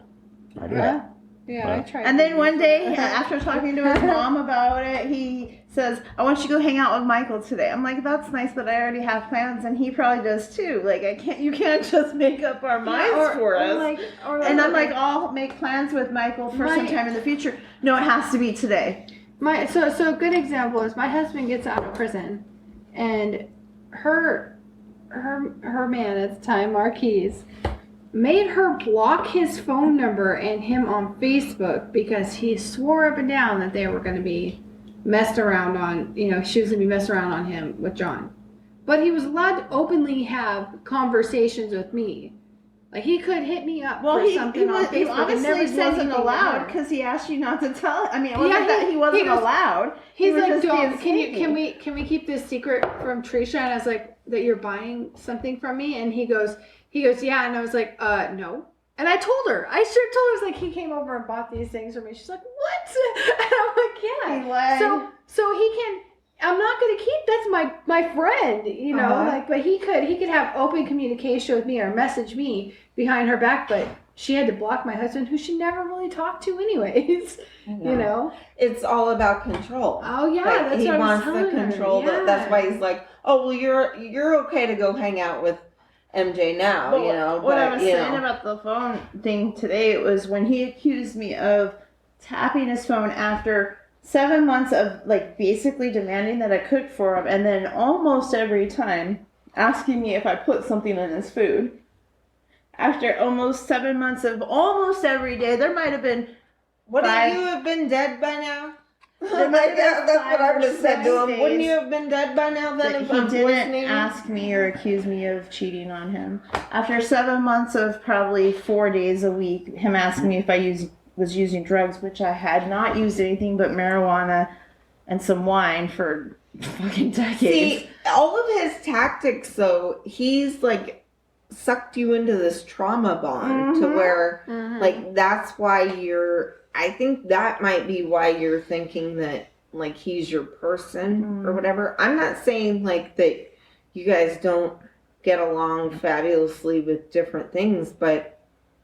I do. Yeah, I tried. And then one day, after talking to his mom about it, he says, I want you to go hang out with Michael today. I'm like, that's nice, but I already have plans, and he probably does too. Like, you can't just make up our minds for us. And I'm like, I'll make plans with Michael for some time in the future. No, it has to be today. So a good example is my husband gets out of prison, and her man at the time, Marquise, made her block his phone number and him on Facebook because he swore up and down that they were going to be messed around on, she was going to be messed around on him with John. But he was allowed to openly have conversations with me. Like, he could hit me up for something on Facebook. He obviously wasn't allowed because he asked you not to tell. I mean, it wasn't that he wasn't allowed. He's like, can we keep this secret from Trisha? And I was like, that you're buying something from me? And he goes, yeah. And I was like, no. And I told her. I sure told her. I was like, he came over and bought these things for me. She's like, what? And I'm like, yeah. He lied. So he can. I'm not going to keep. That's my friend, Like, but he could have open communication with me or message me behind her back. But she had to block my husband, who she never really talked to, anyways. It's all about control. Oh yeah, like, that's he what wants I was the telling control. her. Yeah. That's why he's like, oh well, you're okay to go hang out with MJ now, But what I was saying about the phone thing today, it was when he accused me of tapping his phone after 7 months of, like, basically demanding that I cook for him, and then almost every time asking me if I put something in his food. After almost 7 months of almost every day, there might have been Wouldn't you have been dead by now? Yeah, that's what I would have said to him. days Wouldn't you have been dead by now then that if he I'm didn't poisoning you? ask me or accuse me of cheating on him. After 7 months of probably 4 days a week, him asking me if I was using drugs, which I had not used anything but marijuana and some wine for fucking decades. See, all of his tactics, though, he's like sucked you into this trauma bond to where, like, that's why I think that might be why you're thinking that, like, he's your person or whatever. I'm not saying, like, that you guys don't get along fabulously with different things, but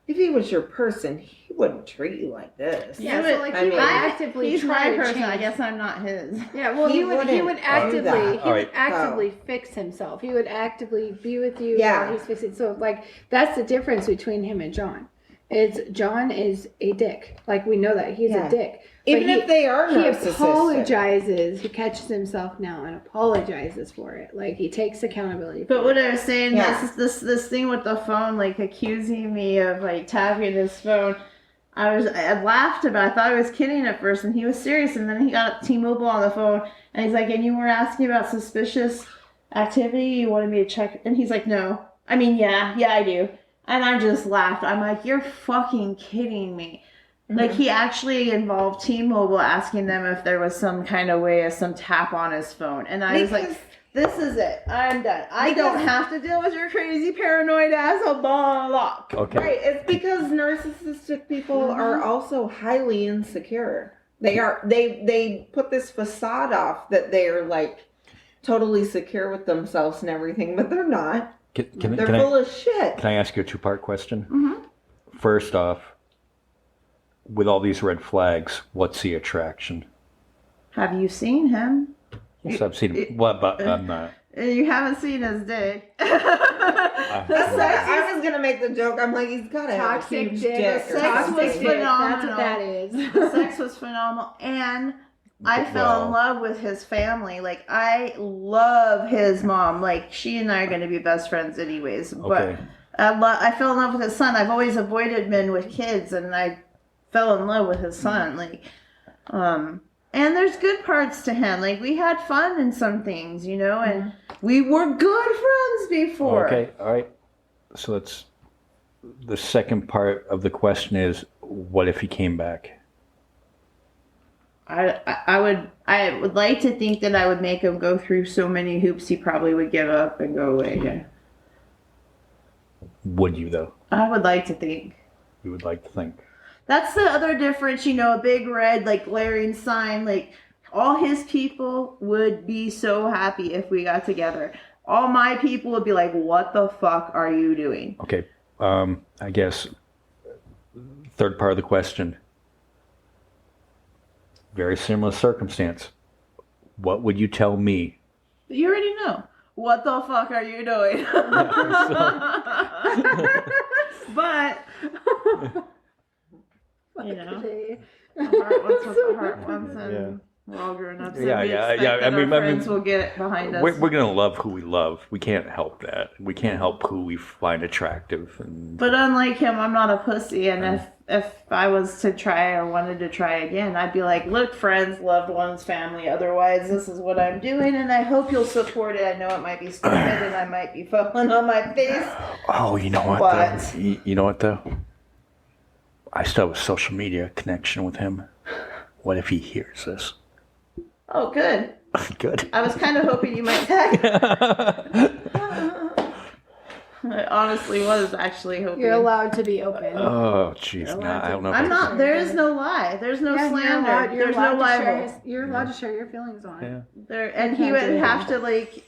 if he was your person, he wouldn't treat you like this. Yeah, so like he would actively He's try my to person. change. I guess I'm not his. Yeah, well, He he would wouldn't actively fix himself. He would actively be with you while he's fixing. So like that's the difference between him and John. John is a dick. Like we know that he's a dick. Even if they are narcissistic. He apologizes. He catches himself now and apologizes for it. Like he takes accountability. But what I was saying, this thing with the phone, like accusing me of like tapping his phone. I laughed about it. I thought I was kidding at first, and he was serious. And then he got T-Mobile on the phone, and he's like, "And you were asking about suspicious activity? You wanted me to check?" And he's like, "No. I mean, yeah, I do." And I just laughed. I'm like, "You're fucking kidding me." Like, he actually involved T-Mobile asking them if there was some kind of way of some tap on his phone. And I was like, this is it. I'm done. I don't have to deal with your crazy paranoid asshole. Blah, blah. Okay. Right. It's because narcissistic people are also highly insecure. They are. They put this facade off that they are, like, totally secure with themselves and everything, but they're not. They're full of shit. Can I ask you a two-part question? First off, with all these red flags, what's the attraction? Have you seen him? Yes, I've seen him. What, but I'm not. You haven't seen his dick. I was gonna make the joke. I'm like, he's gotta have a Toxic huge dick. dick. Sex was phenomenal. That's what that is. The sex was phenomenal, and I fell in love with his family. Like, I love his mom. Like, she and I are going to be best friends anyways. But I fell in love with his son. I've always avoided men with kids, and I fell in love with his son. Like, and there's good parts to him. Like, we had fun in some things, you know, and we were good friends before. Okay, all right. So the second part of the question is, what if he came back? I would like to think that I would make him go through so many hoops he probably would give up and go away. Yeah. Would you, though? I would like to think. You would like to think. That's the other difference, you know, a big red, like, glaring sign. Like, all his people would be so happy if we got together. All my people would be like, what the fuck are you doing? Okay. I guess third part of the question. Very similar circumstance. What would you tell me? You already know. What the fuck are you doing? But, you know, the heart wants what the heart wants, and we're all grown up. So we expect that our friends will get behind us. We're going to love who we love. We can't help that. We can't help who we find attractive. But unlike him, I'm not a pussy, and if I was to try or wanted to try again, I'd be like, look, friends, loved ones, family, otherwise this is what I'm doing, and I hope you'll support it. I know it might be stupid, and I might be falling on my face. Oh, you know what, though? You know what, though? I still have a social media connection with him. What if he hears this? Oh, good. Good. I was kind of hoping you might tag. I honestly was actually hoping. You're allowed to be open. Oh, jeez. I don't know. I'm not. There is no lie. There's no slander. There's no libel. You're allowed to share your feelings on it. And he would have to, like.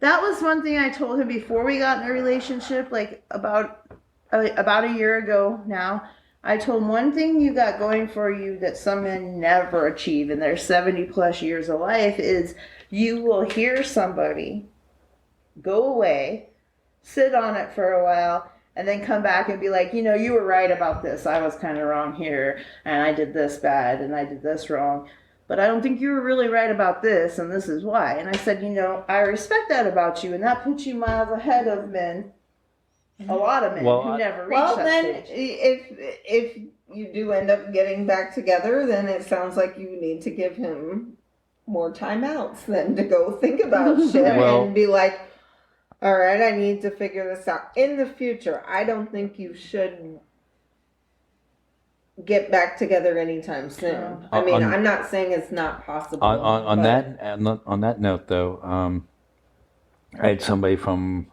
That was one thing I told him before we got in a relationship, like about a year ago now. I told him, one thing you got going for you that some men never achieve in their 70 plus years of life is you will hear somebody go away, sit on it for a while, and then come back and be like, you know, you were right about this. I was kind of wrong here, and I did this bad, and I did this wrong. But I don't think you were really right about this, and this is why. And I said, you know, I respect that about you, and that puts you miles ahead of men a lot of men who never reach Well, that then, stage. if you do end up getting back together, then it sounds like you need to give him more timeouts than to go think about shit and be like, all right, I need to figure this out. In the future, I don't think you should get back together anytime soon. I mean, I'm not saying it's not possible. On that note, though, I had somebody from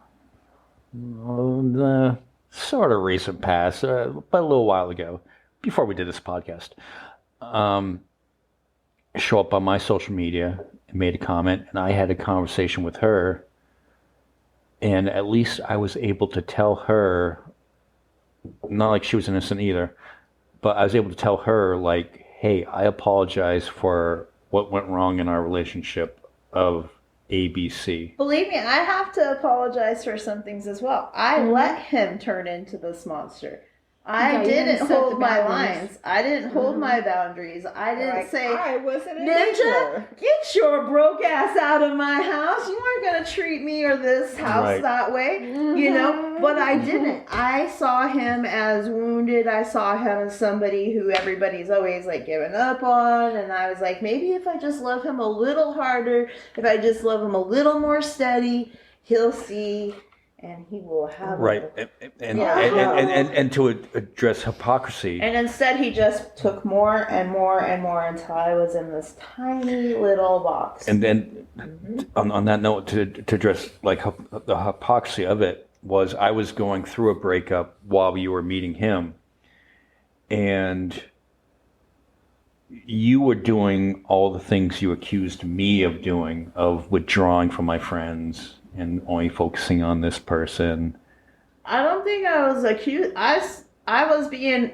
the sort of recent past, but a little while ago, before we did this podcast, show up on my social media and made a comment, and I had a conversation with her, and at least I was able to tell her, not like she was innocent either, but I was able to tell her, like, hey, I apologize for what went wrong in our relationship of ABC. Believe me, I have to apologize for some things as well. I let him turn into this monster. I didn't hold my lines. I didn't hold my boundaries. I didn't say, I wasn't a Ninja, get your broke ass out of my house. You aren't going to treat me or this house that way. You know, but I didn't. I saw him as wounded. I saw him as somebody who everybody's always like given up on. And I was like, maybe if I just love him a little harder, if I just love him a little more steady, he'll see. And he will have and to address hypocrisy. And instead, he just took more and more and more until I was in this tiny little box. And then, on that note, to address like the hypocrisy of it, was I was going through a breakup while you were meeting him, and you were doing all the things you accused me of doing, of withdrawing from my friends and only focusing on this person. I don't think I was accused. I was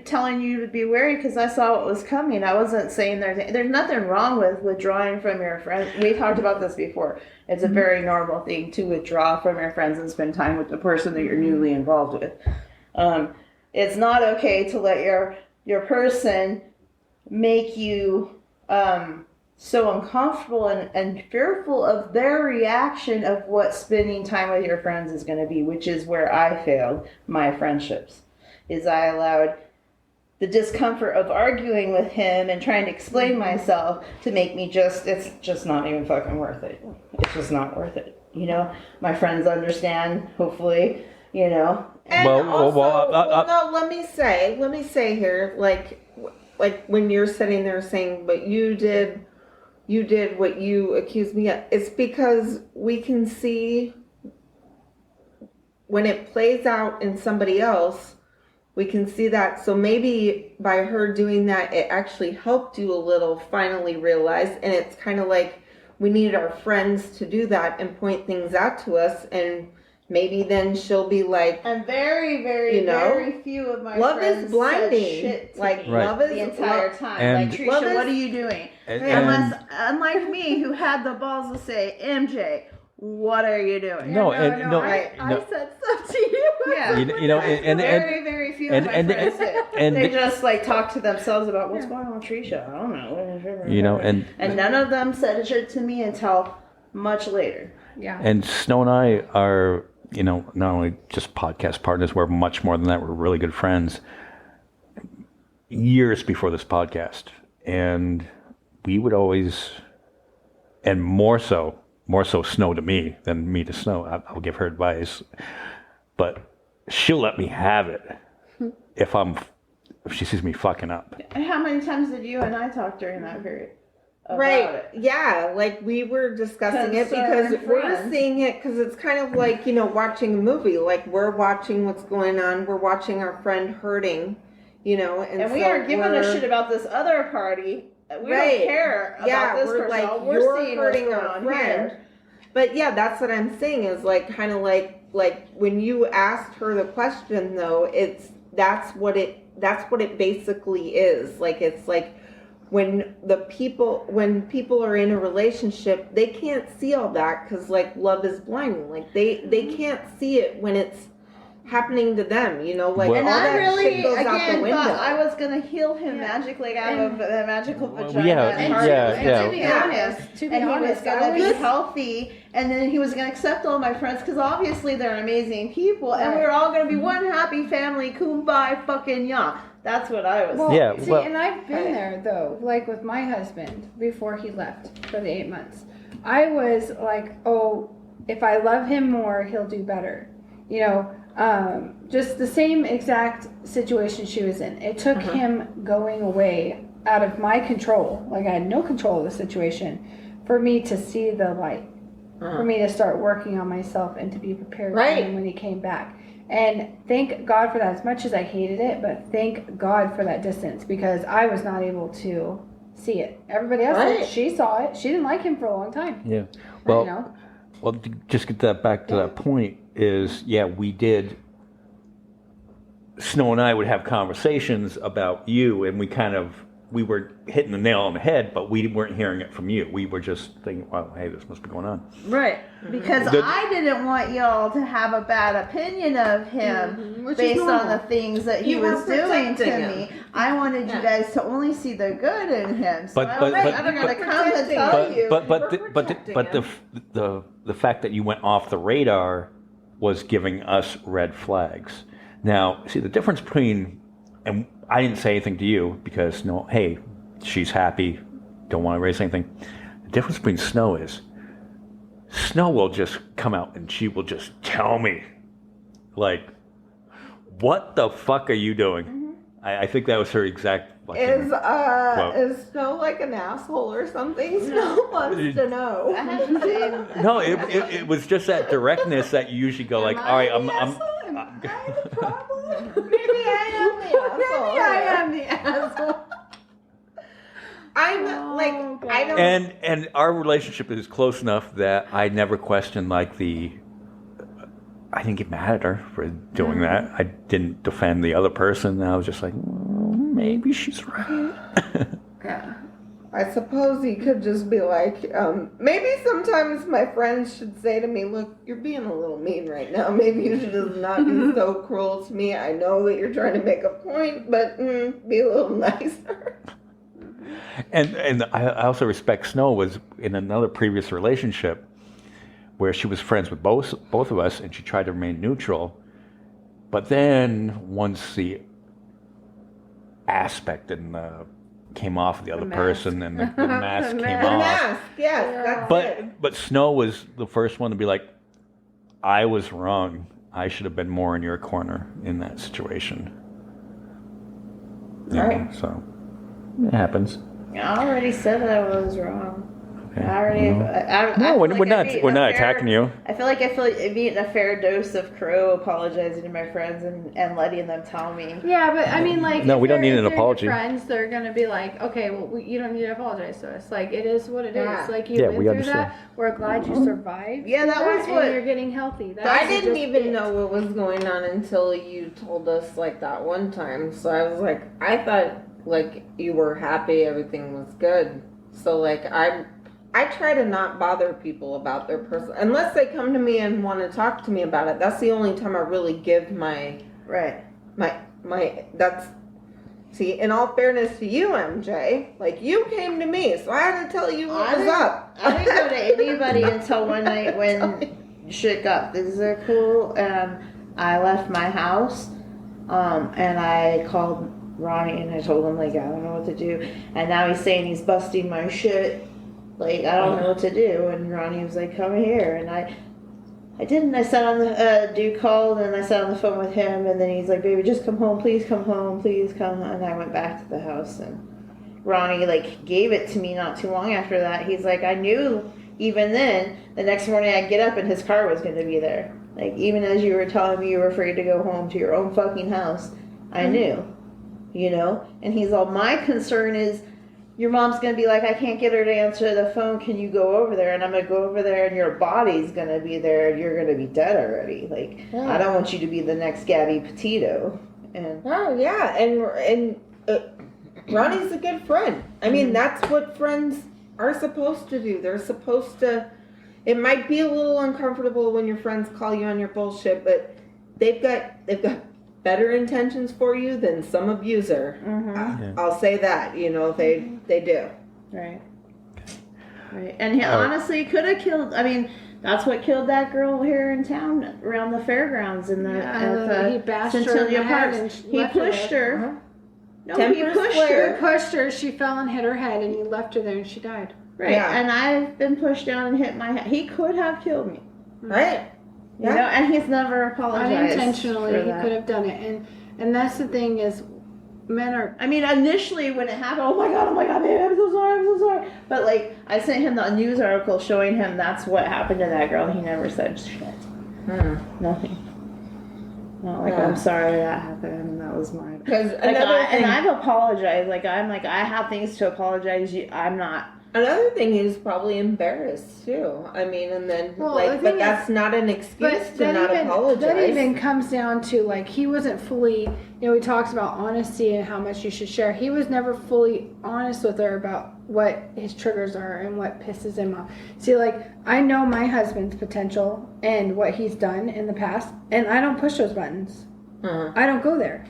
telling you to be wary because I saw what was coming. I wasn't saying there's nothing wrong with withdrawing from your friends. We talked about this before. It's a very normal thing to withdraw from your friends and spend time with the person that you're newly involved with. It's not okay to let your person make you so uncomfortable and fearful of their reaction of what spending time with your friends is going to be, which is where I failed my friendships. Is I allowed the discomfort of arguing with him and trying to explain myself to make me it's just not even fucking worth it. It's just not worth it. You know, my friends understand, hopefully, you know. And no, let me say here, like when you're sitting there saying, but you did what you accused me of, it's because we can see when it plays out in somebody else, we can see that. So maybe by her doing that, it actually helped you a little finally realize. And it's kind of like we need our friends to do that and point things out to us. And maybe then she'll be like, and very, very, very few of my love friends is blinding. Said shit to like me love is the entire time. And like, Trisha, what are you doing? Unlike me, who had the balls to say, MJ, what are you doing? I said stuff to you. Yeah, very, very few of my friends did. They just like talk to themselves about what's going on with Trisha. I don't know. And none of them said shit to me until much later. Yeah. And Snow and I are, not only just podcast partners, we're much more than that. We're really good friends. Years before this podcast, and we would always, and more so Snow to me than me to Snow. I'll give her advice, but she'll let me have it if she sees me fucking up. And how many times did you and I talk during that period? Right. Yeah. Like we were discussing it because we're seeing it because it's kind of like, watching a movie. Like we're watching what's going on. We're watching our friend hurting, and we aren't giving a shit about this other party. We don't care about this person. Like, we're seeing hurting our friend. But yeah, that's what I'm saying is like kind of like when you asked her the question though, that's what it basically is. Like it's like when people are in a relationship, they can't see all that because like love is blinding. Like they can't see it when it's happening to them, you know, like Well- all And I that really, shit goes out the again, window. thought I was gonna heal him magically out of a magical vagina. yeah, and heart. yeah, and yeah. to be honest, And he was gonna be healthy, and then he was gonna accept all my friends because obviously they're amazing people, and we were all gonna be one happy family, kumbaya, fucking yeah. That's what I was. Well, Yeah, see, well- and I've been there though, like with my husband before he left for the 8 months. I was like, oh, if I love him more, he'll do better. You know, just the same exact situation she was in. It took him going away out of my control, like I had no control of the situation, for me to see the light, for me to start working on myself and to be prepared for him when he came back. And thank God for that, as much as I hated it, but thank God for that distance, because I was not able to see it. Everybody else did. She saw it. She didn't like him for a long time. Yeah. Well, you know? well, to just get that back to that point is, yeah, we did. Snow and I would have conversations about you, and we were hitting the nail on the head, but we weren't hearing it from you. We were just thinking, well, hey, this must be going on. Right, because I didn't want y'all to have a bad opinion of him based on the things that he was doing to me. I wanted you guys to only see the good in him. So I was never going to come and tell you. But the fact that you went off the radar was giving us red flags. Now, see the difference between, and I didn't say anything to you because no, hey, she's happy, don't want to raise anything. The difference between Snow is, Snow will just come out and she will just tell me, like, what the fuck are you doing? I think that was her exact fucking quote. Is Snow like an asshole or something? Snow wants to know. I have the same. No, it was just that directness that you usually go like, all right, I'm Maybe I am the asshole. I'm I don't. And our relationship is close enough that I never questioned like I didn't get mad at her for doing that. I didn't defend the other person. I was just like, maybe she's right. Yeah. I suppose he could just be like, maybe sometimes my friends should say to me, look, you're being a little mean right now. Maybe you should just not be so cruel to me. I know that you're trying to make a point, but be a little nicer. And I also respect Snow was in another previous relationship where she was friends with both of us, and she tried to remain neutral. But then once the aspect and came off of the other person, and the mask came off. The mask, yes, that's it. But Snow was the first one to be like, I was wrong. I should have been more in your corner in that situation. Right. So it happens. I already said I was wrong. Okay. I already. No, we're not attacking you. I feel like I'm eating a fair dose of crow, apologizing to my friends and letting them tell me. Yeah, but I mean, like, No, we don't need an if they're apology. your friends, they're gonna be like, okay, well, you don't need to apologize to us. Like, it is what it is. Like, you went we through understand. that. We're glad you survived. Yeah, that was and what- you're getting healthy. I didn't even know what was going on until you told us like that one time. So I was like, I thought like you were happy, everything was good. So like I try to not bother people about their personal, unless they come to me and want to talk to me about it. That's the only time I really give my that's, see, in all fairness to you, MJ, like you came to me, so I had to tell you what was up. I didn't go to anybody until one night when shit got physical, and I left my house, and I called Ronnie and I told him like I don't know what to do, and now he's saying he's busting my shit. Like, I don't know what to do. And Ronnie was like, come here. And I didn't. I sat on the, dude called and I sat on the phone with him. And then he's like, baby, just come home. Please come home. Please come. And I went back to the house. And Ronnie, like, gave it to me not too long after that. He's like, I knew even then, the next morning I'd get up and his car was going to be there. Like, even as you were telling me you were afraid to go home to your own fucking house, I knew, you know? And he's all, my concern is, your mom's going to be like, I can't get her to answer the phone. Can you go over there? And I'm going to go over there and your body's going to be there and you're going to be dead already. Like, I don't want you to be the next Gabby Petito. And Oh yeah, and Ronnie's a good friend. I mean, that's what friends are supposed to do. They're supposed to. It might be a little uncomfortable when your friends call you on your bullshit, but they've got better intentions for you than some abuser. Mm-hmm. I'll say that. You know, they do. Right. Right. And he honestly could have killed. I mean, that's what killed that girl here in town around the fairgrounds in the he bashed her in Centennial the head Park. and He left her pushed there. her. No, Temper he pushed flare. her. He pushed her. She fell and hit her head, and he left her there, and she died. Right. Yeah. And I've been pushed down and hit my head. He could have killed me. Right. You know, and he's never apologized. Unintentionally, for he that. could have done it, and that's the thing is, men are. I mean, initially when it happened, oh my god, baby, I'm so sorry. But like, I sent him the news article showing him that's what happened to that girl. He never said shit. Nothing. Not like I'm sorry that happened. That was my. Because Like and I've apologized. Like I have things to apologize. I'm not. Another thing, he's probably embarrassed too. I mean, and then Well, like, the but thing that's not an excuse to not apologize. That even comes down to like he wasn't fully. You know, he talks about honesty and how much you should share. He was never fully honest with her about what his triggers are and what pisses him off. See, like I know my husband's potential and what he's done in the past, and I don't push those buttons. I don't go there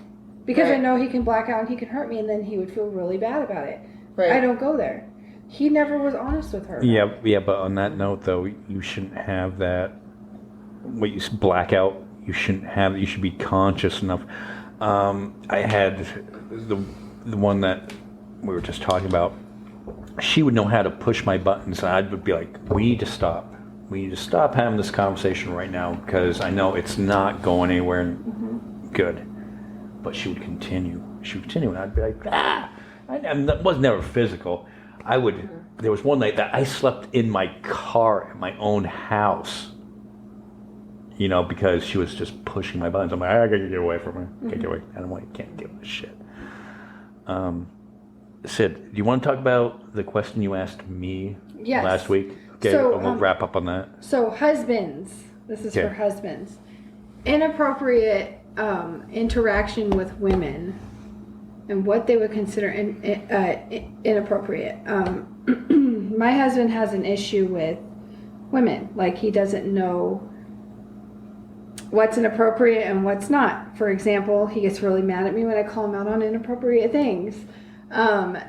because I know he can black out and he can hurt me, and then he would feel really bad about it. Right. I don't go there. He never was honest with her. Yeah, but on that note, though, you shouldn't have that. What you blackout, you shouldn't have. You should be conscious enough. I had the one that we were just talking about. She would know how to push my buttons, and I would be like, "We need to stop. We need to stop having this conversation right now because I know it's not going anywhere good." But she would continue. And I'd be like, "Ah!" And that was never physical. There was one night that I slept in my car at my own house, you know, because she was just pushing my buttons. I'm like, I gotta get away from her. Get away. And I'm like, can't deal with this shit. Sid, do you want to talk about the question you asked me last week? Okay, So, we'll wrap up on that. So husbands, this is for husbands. Inappropriate interaction with women and what they would consider inappropriate. My husband has an issue with women. Like he doesn't know what's inappropriate and what's not. For example, he gets really mad at me when I call him out on inappropriate things.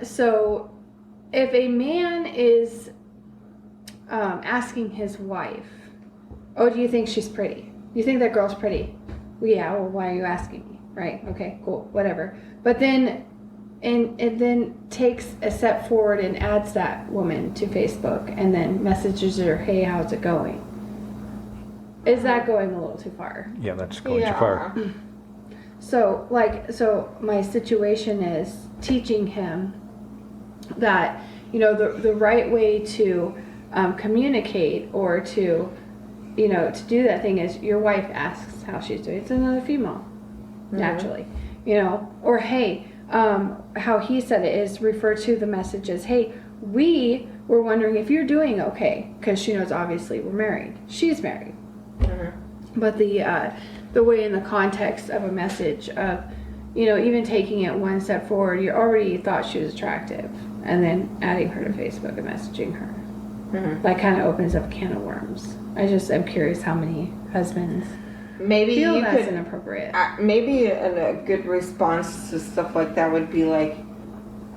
So if a man is asking his wife, "Oh, do you think she's pretty? Do you think that girl's pretty?" "Well, yeah, well, why are you asking me?" Right? Okay, cool, whatever. But then, and it then takes a step forward and adds that woman to Facebook and then messages her, "Hey, how's it going?" Is that going a little too far? Yeah, that's going too far. So my situation is teaching him that, you know, the right way to communicate or to, you know, to do that thing is your wife asks how she's doing. It's another female, naturally, you know, or hey, how he said it is refer to the messages. Hey, we were wondering if you're doing okay, because she knows obviously we're married. She's married. But the way in the context of a message of, you know, even taking it one step forward, you already thought she was attractive, and then adding her to Facebook and messaging her. That kind of opens up a can of worms. I'm curious how many husbands maybe feel you that's could inappropriate. maybe a good response to stuff like that would be like,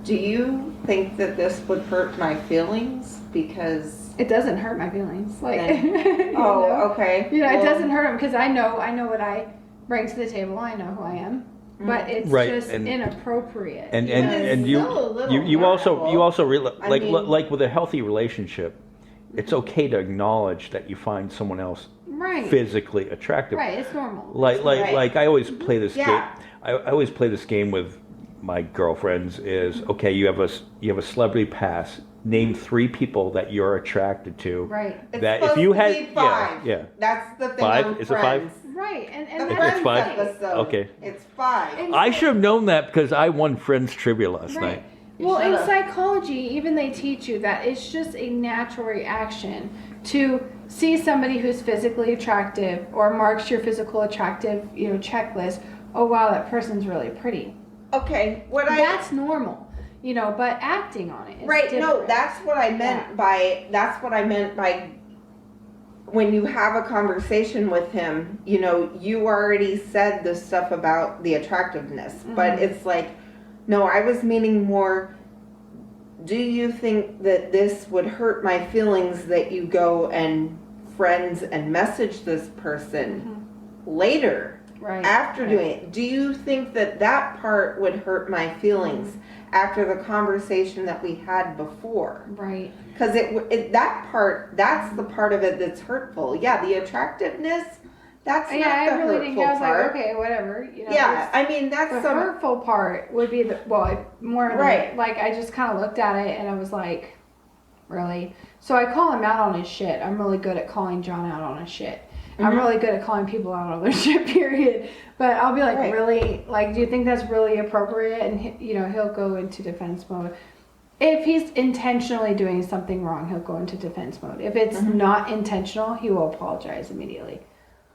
"Do you think that this would hurt my feelings?" Because It doesn't hurt my feelings. Like, okay. You know, it doesn't hurt them because I know what I bring to the table. I know who I am, but it's just inappropriate. And it's you still a little you also hurtful. like with a healthy relationship, it's okay to acknowledge that you find someone else right, physically attractive. right, it's normal. Like I always play this game. Yeah. I always play this game with my girlfriends. Is okay. You have a celebrity pass. Name 3 people that you're attracted to. Right. It's that supposed if you to had be 5. yeah. That's the thing. 5? On Is it 5? Friends. Right, and The It's Friends 5? episode. Okay. It's 5. I should have known that because I won Friends trivia last night. Well, in should've. psychology, even they teach you that it's just a natural reaction to see somebody who's physically attractive or marks your physical attractive, you know, checklist. Oh wow, that person's really pretty. Okay. That's normal, you know, but acting on it is Right, no, different. that's what I meant by when you have a conversation with him, you know, you already said the stuff about the attractiveness, but it's like, no, I was meaning more, do you think that this would hurt my feelings that you go and friends and message this person later after doing it? Do you think that that part would hurt my feelings after the conversation that we had before? Right. Because that part, that's the part of it that's hurtful. Yeah, the attractiveness, that's not the I really think hurtful I was part. like, okay, whatever. You know, Yeah, I mean, that's the some... hurtful part would be more Right. like I just kind of looked at it and I was like, really? So I call him out on his shit. I'm really good at calling John out on his shit. I'm really good at calling people out on their shit, period. But I'll be like, really? Like, do you think that's really appropriate? And, he'll go into defense mode. If he's intentionally doing something wrong, he'll go into defense mode. If it's not intentional, he will apologize immediately.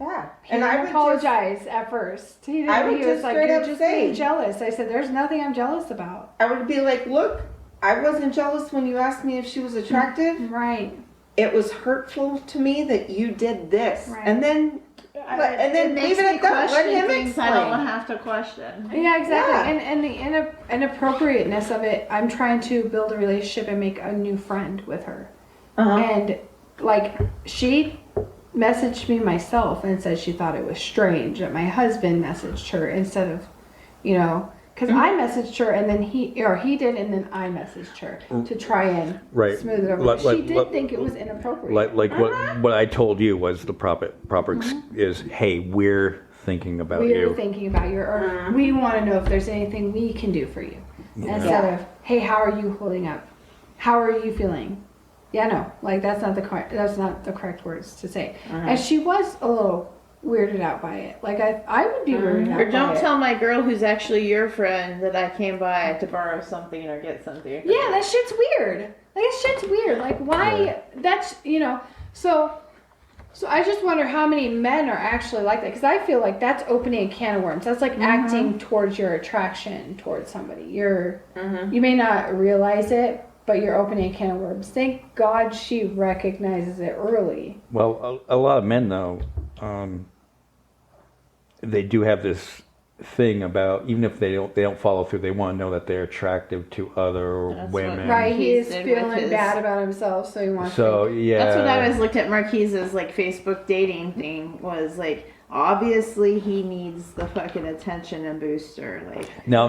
Yeah. He didn't apologize at first. He was like, you're just being jealous. I said, there's nothing I'm jealous about. I would be like, look, I wasn't jealous when you asked me if she was attractive. Right. It was hurtful to me that you did this. Right. And then leave it at that. Let him explain. I don't have to question. Yeah, exactly. Yeah. And the inappropriateness of it, I'm trying to build a relationship and make a new friend with her. And like, she messaged me myself and said she thought it was strange that my husband messaged her instead of, because I messaged her and then he did and then I messaged her to try and smooth it over. She did think it was inappropriate. Like what I told you was the proper is, hey, we're thinking about you. We're thinking about you, or we want to know if there's anything we can do for you. Instead of, hey, how are you holding up? How are you feeling? Yeah, no, like that's not the correct words to say. And she was a little weirded out by it. Like I would be weirded out. Or don't tell my girl who's actually your friend that I came by to borrow something or get something. Yeah, that shit's weird. Like that shit's weird. Like why? That's So I just wonder how many men are actually like that, because I feel like that's opening a can of worms. That's like acting towards your attraction towards somebody. You may not realize it, but you're opening a can of worms. Thank God she recognizes it early. Well, a lot of men though, they do have this thing about, even if they don't follow through, they want to know that they're attractive to other women. Right, he's feeling bad about himself, so he wants yeah. That's what I always looked at Marquise's like Facebook dating thing was like, obviously he needs the fucking attention and booster. Like now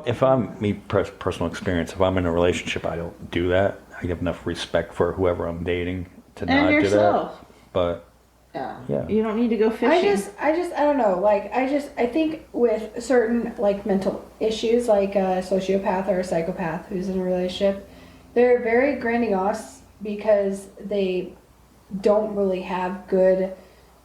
if I'm me personal experience, if I'm in a relationship, I don't do that. I have enough respect for whoever I'm dating to not do that. But yeah. You don't need to go fishing. I don't know. Like, I think with certain, like, mental issues, like a sociopath or a psychopath who's in a relationship, they're very grandiose because they don't really have good,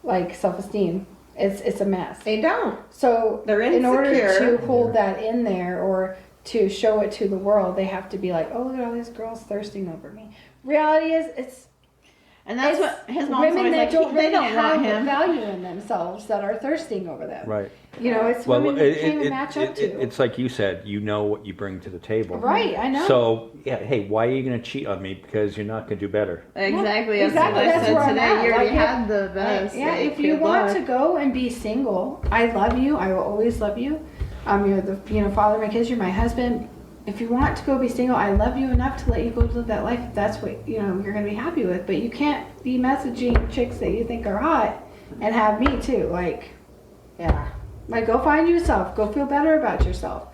like, self-esteem. It's a mess. They don't. So, they're insecure. In order to hold that in there or to show it to the world, they have to be like, oh, look at all these girls thirsting over me. Reality is, and that's what his mom's women always that like, don't they really don't want have him. value in themselves that are thirsting over them. Right. It's women you can't even match up to. It's like you said, you know what you bring to the table. Right, I know. So, yeah, hey, why are you going to cheat on me? Because you're not going to do better. Exactly. Yeah, That's what I said where I'm today. at. You already Like, had the best. Yeah, if you want to go and be single, I love you. I will always love you. You're the father of my kids. You're my husband. If you want to go be single, I love you enough to let you go live that life. If that's what you're going to be happy with. But you can't be messaging chicks that you think are hot and have me too. Like, yeah, like go find yourself. Go feel better about yourself.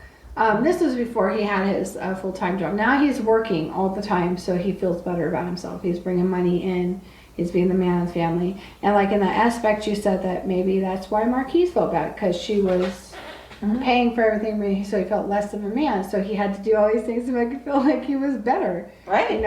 This was before he had his full-time job. Now he's working all the time, so he feels better about himself. He's bringing money in. He's being the man of the family. And like in that aspect, you said that maybe that's why Marquise felt bad, because she was paying for everything, so he felt less of a man. So he had to do all these things to make him feel like he was better. Right.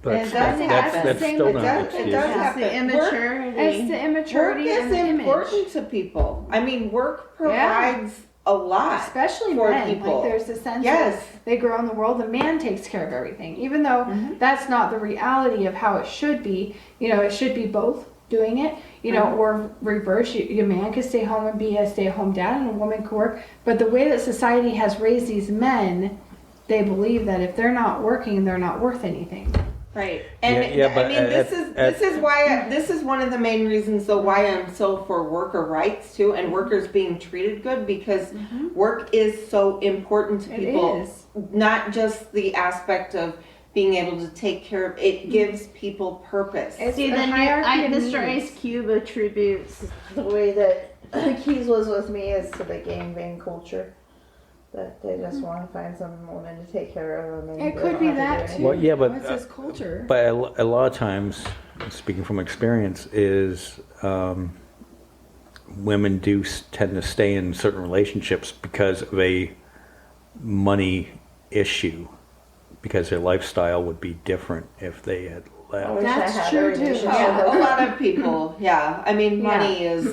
But that's still not an It excuse. does happen. The immaturity. It's the immaturity Work and the is important image. to people. I mean, work provides a lot. Especially for men. people. Like there's a sense Yes. of they grow in the world, the man takes care of everything. Even though that's not the reality of how it should be. It should be both doing it, or reverse. Your man could stay home and be a stay-at-home dad, and a woman could work. But the way that society has raised these men, they believe that if they're not working, they're not worth anything. Right, and Yeah, but I mean, this is one of the main reasons, though, why I'm so for worker rights too, and workers being treated good, because work is so important to It people. is. Not just the aspect of being able to take care of it, gives people purpose. It's See, a then hierarchy of Mr. needs. Ice Cube attributes the way that Keys was with me is to the gangbang culture. That they just want to find some woman to take care of them. And It they could don't be have to that do too. anything. Well, yeah, but, What's his culture? But a lot of times, speaking from experience, is women do tend to stay in certain relationships because of a money issue, because their lifestyle would be different if they had I left. wish That's I had true, a too. relationship Yeah, with a lot of people. Yeah, I mean, Yeah. money is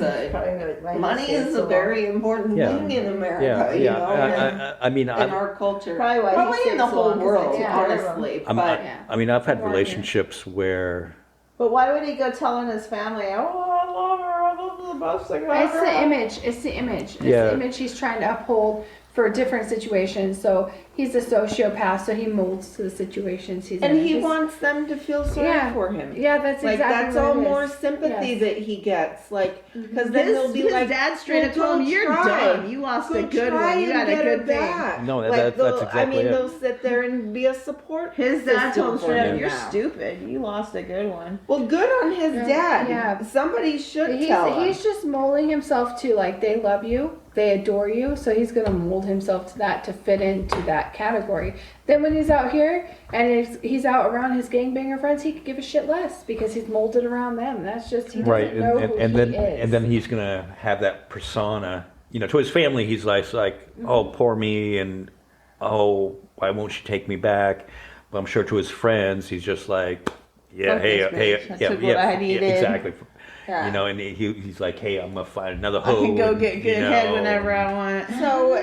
Money a very important Yeah. thing in America. Yeah, you yeah. know, I mean, in I, our culture, Probably why he in the stays so whole long, 'cause world, I take care of him. honestly. I'm, But Yeah. I mean, I've had More relationships where But why would he go telling his family, "Oh, I love her, I love the best thing ever"? It's the image. It's the image. It's Yeah. the image he's trying to uphold for different situations. So he's a sociopath, so he molds to the situations he's in. and he He's- wants them to feel sorry Yeah. for him. Yeah, that's Like exactly that's what all it more is. sympathy Yes. that he gets. Like because then His, they'll be his like, dad straight up "Well, told him, go "You're try. done. You lost a Go good try one. You and got a get good her thing." back." No, Like, that's they'll- exactly I mean, it. they'll sit there and be a support. His dad system told him for straight up, him "You're now. stupid. You lost a good one." Well, good on his Yeah. dad. Yeah. Somebody should tell him. He's just molding himself to, like, they love you, they adore you, so he's gonna mold himself to that to fit into that category. Then when he's out here and if he's out around his gangbanger friends, he could give a shit less because he's molded around them. That's just he doesn't right, know and, who and he then is. and then he's gonna have that persona. You know, to his family, he's like, oh, poor me, and oh, why won't she take me back? But I'm sure to his friends, he's just like, yeah, Fuck hey, this hey, bitch. I yeah, took yeah, what I yeah, needed. exactly. Yeah. You know, and he's like, hey, I'm gonna find another I hoe. can go and, get you good head know, whenever I want. So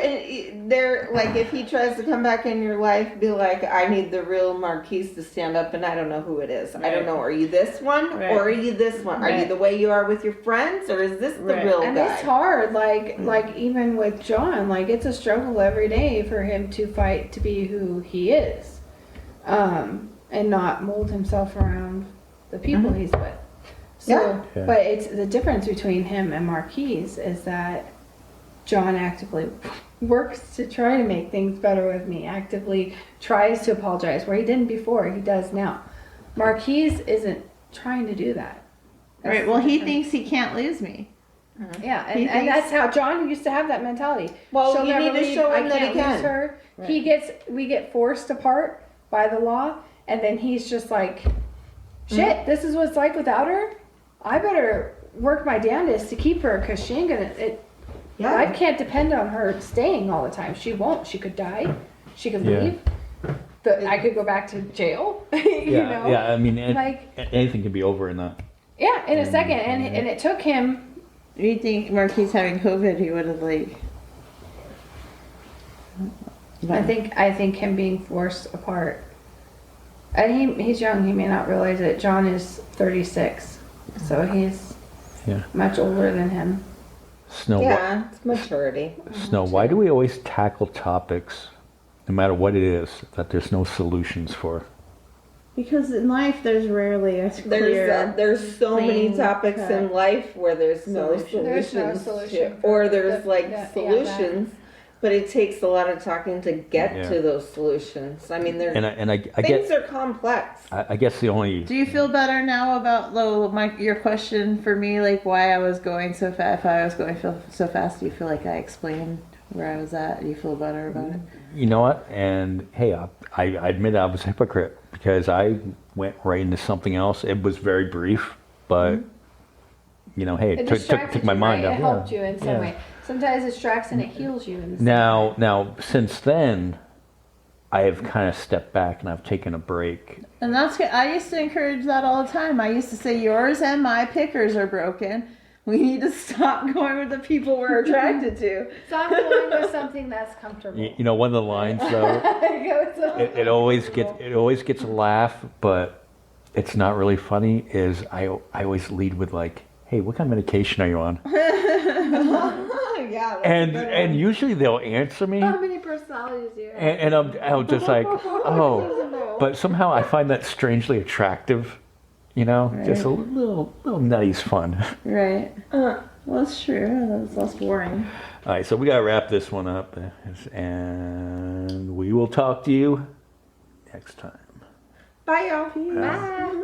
they're like, if he tries to come back in your life, be like, I need the real Marquise to stand up, and I don't know who it is. I don't Right. know. Are you this one Right. or are you this one? Are you Right. the way you are with your friends, or is this the Right. real And guy? it's hard, like even with John, like it's a struggle every day for him to fight to be who he is, and not mold himself around the people he's with. So, Yeah. Yeah. but it's the difference between him and Marquise is that John actively works to try to make things better with me, actively tries to apologize where he didn't before, he does now. Marquise isn't trying to do that. That's Right. the Well, he difference. thinks he can't lose me. Yeah, He and thinks- that's how John used to have that mentality. Well, She'll you never need to leave, show I him that he can't lose can. her. Right. We get forced apart by the law, and then he's just like, shit, this is what it's like without her. I better work my damnedest to keep her because she ain't gonna. Yeah. I can't depend on her staying all the time. She won't. She could die. She could Yeah. leave. I could go back to jail. you Yeah, know? yeah. I mean, Like- anything can be over in that. Yeah, in a second, and it took him. You think Marquis having COVID, he would have like. I think him being forced apart. And he's young. He may not realize it. John is 36, so he's Yeah. much older than him. Snow. Yeah, it's maturity. Snow. Why do we always tackle topics, no matter what it is, that there's no solutions for? Because in life, there's rarely a clear. There's so many plain topics cut in life where there's no solution. There's solutions, no solution to, for or there's the- like that. solutions, but it takes a lot of talking to get Yeah. to those solutions. I mean, they're And I things get. are complex. I guess the only. Do you feel better now about your question for me, like why I was going so fast? If I was going so fast, do you feel like I explained where I was at? Do you feel better about it? You know what? And hey, I admit I was a hypocrite because I went right into something else. It was very brief, but you know, hey, It it distracted took my you, mind right? off. It helped you in some Yeah. way. Sometimes it distracts and it heals you in the same way. Now, since then, I have kind of stepped back and I've taken a break. And that's good. I used to encourage that all the time. I used to say yours and my pickers are broken. We need to stop going with the people we're attracted to. Stop going with something that's comfortable. You know, one of the lines though, Go with something it always gets a laugh, but it's not really funny. Is I always lead with like, hey, what kind of medication are you on? Yeah, that's a good And usually they'll answer me, How many personalities do you have? and I'm just like, oh, But somehow I find that strangely attractive. You know, just a little nutty's fun. Right. Well, that's true. That's less boring. All right, so we gotta wrap this one up, and we will talk to you next time. Bye, y'all. Bye.